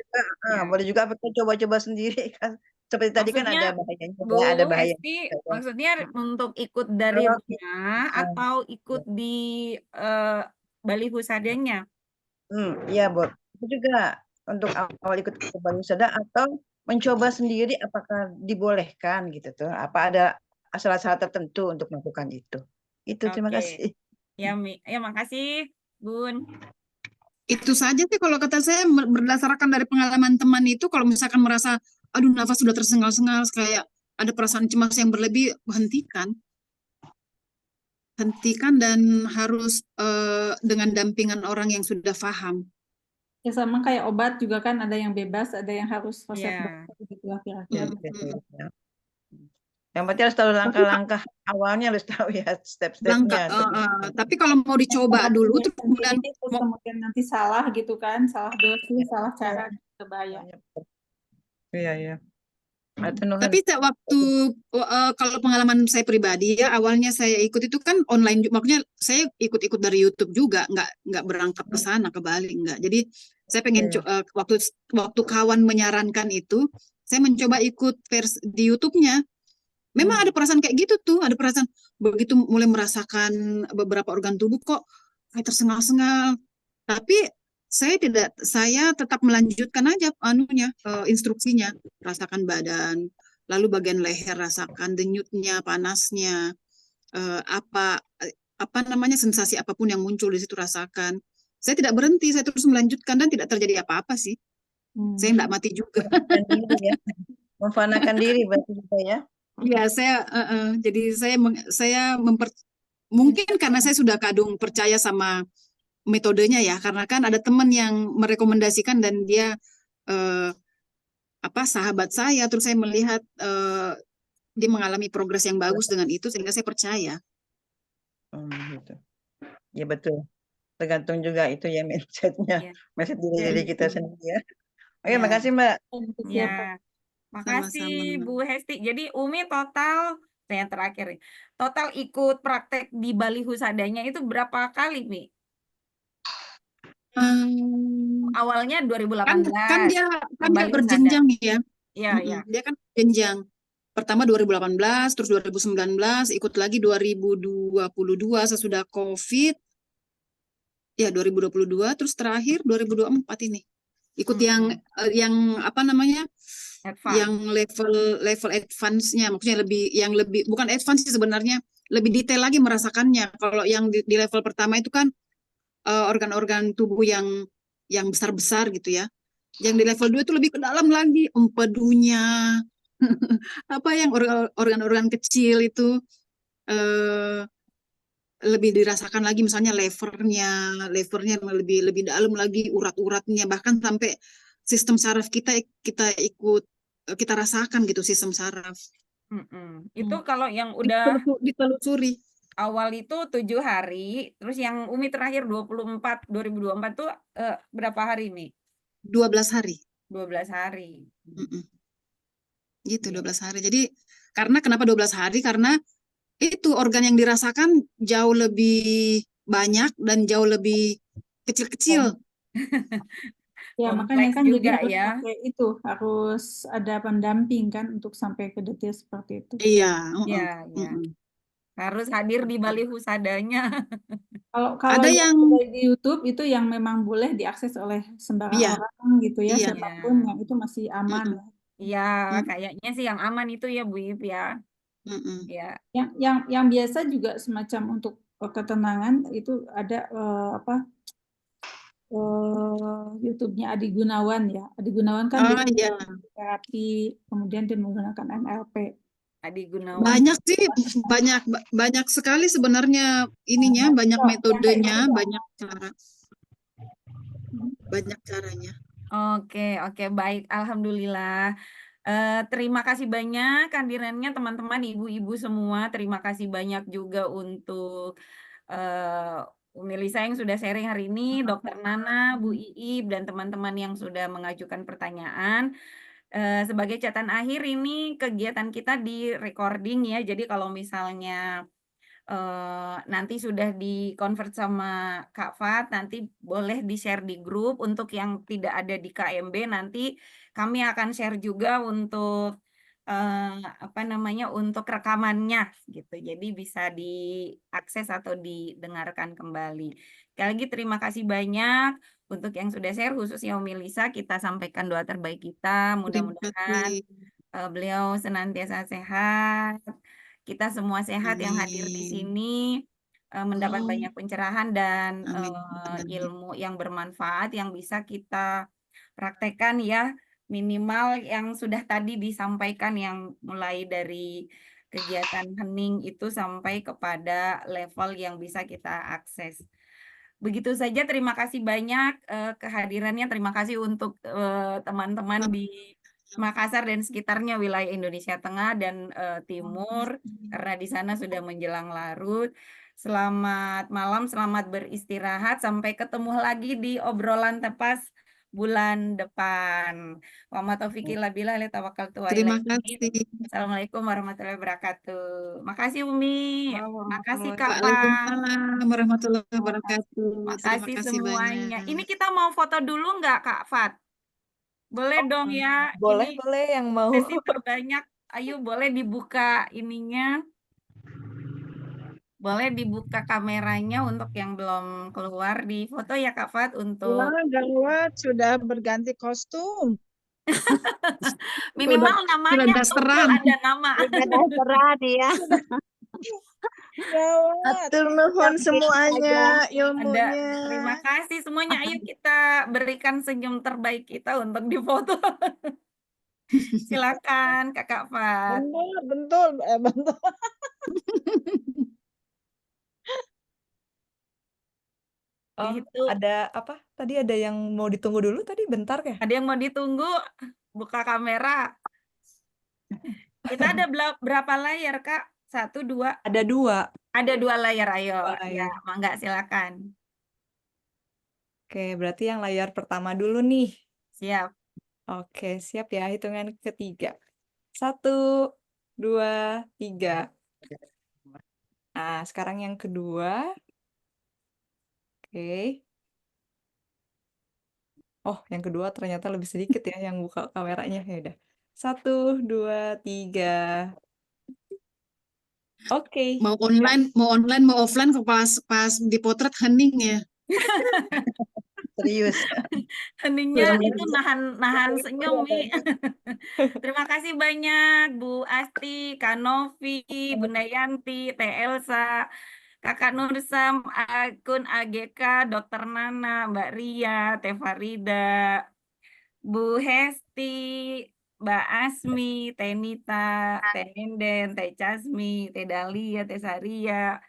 Ya. boleh juga kita coba-coba sendiri kan? Seperti tadi kan Maksudnya, ada bahayanya, Bu ya, ada bahaya. Hesti, maksudnya untuk ikut dari Kalau rumah atau ikut di baliho sadanya? iya, Bu. Itu juga untuk awal ikut ke Wisata atau mencoba sendiri apakah dibolehkan gitu tuh? Apa ada syarat-syarat tertentu untuk melakukan itu? Itu terima Oke. kasih. Ya, ya makasih, Bun. Itu saja sih kalau kata saya berdasarkan dari pengalaman teman itu, kalau misalkan merasa aduh nafas sudah tersengal-sengal kayak ada perasaan cemas yang berlebih, hentikan dan harus dengan dampingan orang yang sudah paham. Ya sama kayak obat juga kan ada yang bebas, ada yang harus resep Ya. dokter gitu lah kira-kira. Betul, ya. Yang penting harus tahu langkah-langkah awalnya, harus tahu ya step-stepnya. Tapi kalau mau dicoba dulu terus kemudian Terus kemudian nanti salah gitu kan, salah dosis, salah cara, itu bahaya. Iya, iya. Tapi waktu kalau pengalaman saya pribadi ya, awalnya saya ikut itu kan online, makanya saya ikut-ikut dari YouTube juga, nggak berangkat ke sana ke Bali, nggak. Jadi saya pengen waktu kawan menyarankan itu, saya mencoba ikut versi di YouTube-nya. Memang ada perasaan kayak gitu tuh, ada perasaan begitu mulai merasakan beberapa organ tubuh kok kayak tersengal-sengal. Tapi saya tetap melanjutkan aja instruksinya, rasakan badan, lalu bagian leher rasakan denyutnya, panasnya, apa namanya sensasi apapun yang muncul di situ rasakan. Saya tidak berhenti, saya terus melanjutkan dan tidak terjadi apa-apa sih. Saya tidak mati juga. Memfanakan diri berarti juga ya. Ya, jadi saya mungkin karena saya sudah kadung percaya sama metodenya ya, karena kan ada teman yang merekomendasikan dan dia sahabat saya, terus saya melihat dia mengalami progres yang bagus dengan itu, sehingga saya percaya. Gitu. Ya betul. Tergantung juga itu ya mindsetnya, mindset diri kita sendiri ya. Oke, makasih Mbak. Ya. Makasih Sama-sama. Bu Hesti. Jadi Umi total, yang terakhir, total ikut praktek di baliho sadanya itu berapa kali, Mi? Awalnya 2018. Kan dia berjenjang ya. Iya, iya. Dia kan berjenjang. Pertama 2018, terus 2019, ikut lagi 2022 sesudah COVID. Ya 2022, terus terakhir 2024 ini. Ikut yang apa namanya? Yang level advance-nya, maksudnya lebih bukan advance sih sebenarnya, lebih detail lagi merasakannya. Kalau yang di level pertama itu kan organ-organ tubuh yang besar-besar gitu ya. Yang di level 2 itu lebih ke dalam lagi, empedunya, apa yang organ-organ kecil itu lebih dirasakan lagi, misalnya levernya lebih dalam lagi, urat-uratnya, bahkan sampai sistem saraf kita rasakan gitu, sistem saraf. Itu kalau yang udah ditelusuri. Awal itu 7 hari, terus yang Umi terakhir 2024 tuh berapa hari nih? 12 hari. 12 hari. Gitu, 12 hari. Jadi kenapa 12 hari? Karena itu organ yang dirasakan jauh lebih banyak dan jauh lebih kecil-kecil. Ya, makanya kan jadi harus pakai itu, harus ada pendamping kan untuk sampai ke detail seperti itu. Iya. Iya. Harus hadir di baliho sadanya. Kalau ada yang di YouTube itu yang memang boleh diakses oleh sembarang orang gitu ya, siapapun yang itu masih aman. Iya, kayaknya sih yang aman itu ya Bu Ip ya. Ya. Yang biasa juga semacam untuk ketenangan itu ada YouTube-nya Adi Gunawan ya. Adi Gunawan kan dia iya. terapi, kemudian dia menggunakan NLP. Adi Gunawan. Banyak sih, banyak sekali sebenarnya ininya, banyak metodenya, banyak caranya. Oke, baik. Alhamdulillah. Terima kasih banyak kehadirannya teman-teman, ibu-ibu semua. Terima kasih banyak juga untuk Melisa yang sudah sharing hari ini, Dokter Nana, Bu Iib, dan teman-teman yang sudah mengajukan pertanyaan. Sebagai catatan akhir, ini kegiatan kita di recording ya. Jadi kalau misalnya nanti sudah di-convert sama Kak Fat, nanti boleh di-share di grup. Untuk yang tidak ada di KMB, nanti kami akan share juga untuk untuk rekamannya gitu. Jadi bisa diakses atau didengarkan kembali. Sekali lagi terima kasih banyak untuk yang sudah share, khususnya Umi Lisa. Kita sampaikan doa terbaik kita. Mudah-mudahan beliau senantiasa sehat. Kita semua sehat yang hadir di sini, mendapat banyak pencerahan dan ilmu yang bermanfaat yang bisa kita praktekkan ya, minimal yang sudah tadi disampaikan, yang mulai dari kegiatan hening itu sampai kepada level yang bisa kita akses. Begitu saja, terima kasih banyak kehadirannya, terima kasih untuk teman-teman di Makassar dan sekitarnya, wilayah Indonesia Tengah dan Timur, karena di sana sudah menjelang larut. Selamat malam, selamat beristirahat, sampai ketemu lagi di obrolan tepas bulan depan. Wa ma taufiq illa billah, tawakkaltu Terima alaihi. kasih. Assalamualaikum warahmatullahi wabarakatuh. Makasih Umi, makasih Kak Fat. Waalaikumsalam warahmatullahi wabarakatuh. Terima Makasih kasih semuanya. banyak. Ini kita mau foto dulu nggak Kak Fat? Boleh dong ya. Boleh, Ini boleh yang mau. sesi terbanyak. Ayo, boleh dibuka ininya. Boleh dibuka kameranya untuk yang belum keluar. Di foto ya Kak Fat untuk Wah, gawat, sudah berganti kostum. minimal namanya sudah Tunggal ada nama. Sudah cerah dia. Gawat. Atur nuhun Tapi semuanya Ada. ilmunya. Terima kasih semuanya. Ayo kita berikan senyum terbaik kita untuk difoto. Silakan Kakak Fat. Bentul. Oh, Itu ada apa? Tadi ada yang mau ditunggu dulu tadi bentar ya? ada yang mau ditunggu, buka kamera. Kita ada berapa layar Kak? 1, 2. Ada 2. Ada 2 layar, ayo. 2 Ya, layar. mangga silakan. Oke, berarti yang layar pertama dulu nih. Siap. Oke, siap ya. Hitungan ketiga. 1, 2, 3. Nah, sekarang yang kedua. Oke. Oh, yang kedua ternyata lebih sedikit ya yang buka kameranya. Ya udah. 1, 2, 3. Oke. Mau online, mau offline kok pas dipotret hening ya. Serius. Heningnya itu nahan senyum, Mi. Terima kasih banyak Bu Asti, Kak Novi, Bunda Yanti, Teh Elsa, Kakak Nursam, akun AGK, Dokter Nana, Mbak Ria, Teh Farida, Bu Hesti, Mbak Asmi, Teh Nita, Teh Nenden, Teh Casmi, Teh Dalia, Teh Saria,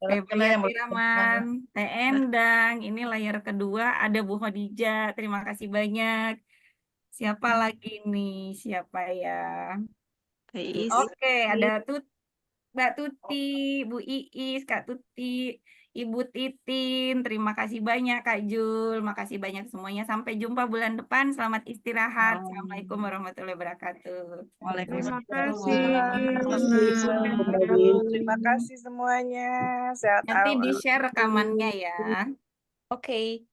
Teh Rahman, Teh Endang. Ini layar kedua, ada Bu Khadijah. Terima kasih banyak. Siapa lagi nih? Siapa ya? Oke, ada Mbak Tuti, Bu Iis, Kak Tuti, Ibu Titin. Terima kasih banyak Kak Jul. Makasih banyak semuanya. Sampai jumpa bulan depan. Selamat istirahat. Assalamualaikum warahmatullahi wabarakatuh. Terima kasih. Terima kasih semuanya. Sehat Nanti awal. di-share rekamannya ya. Oke.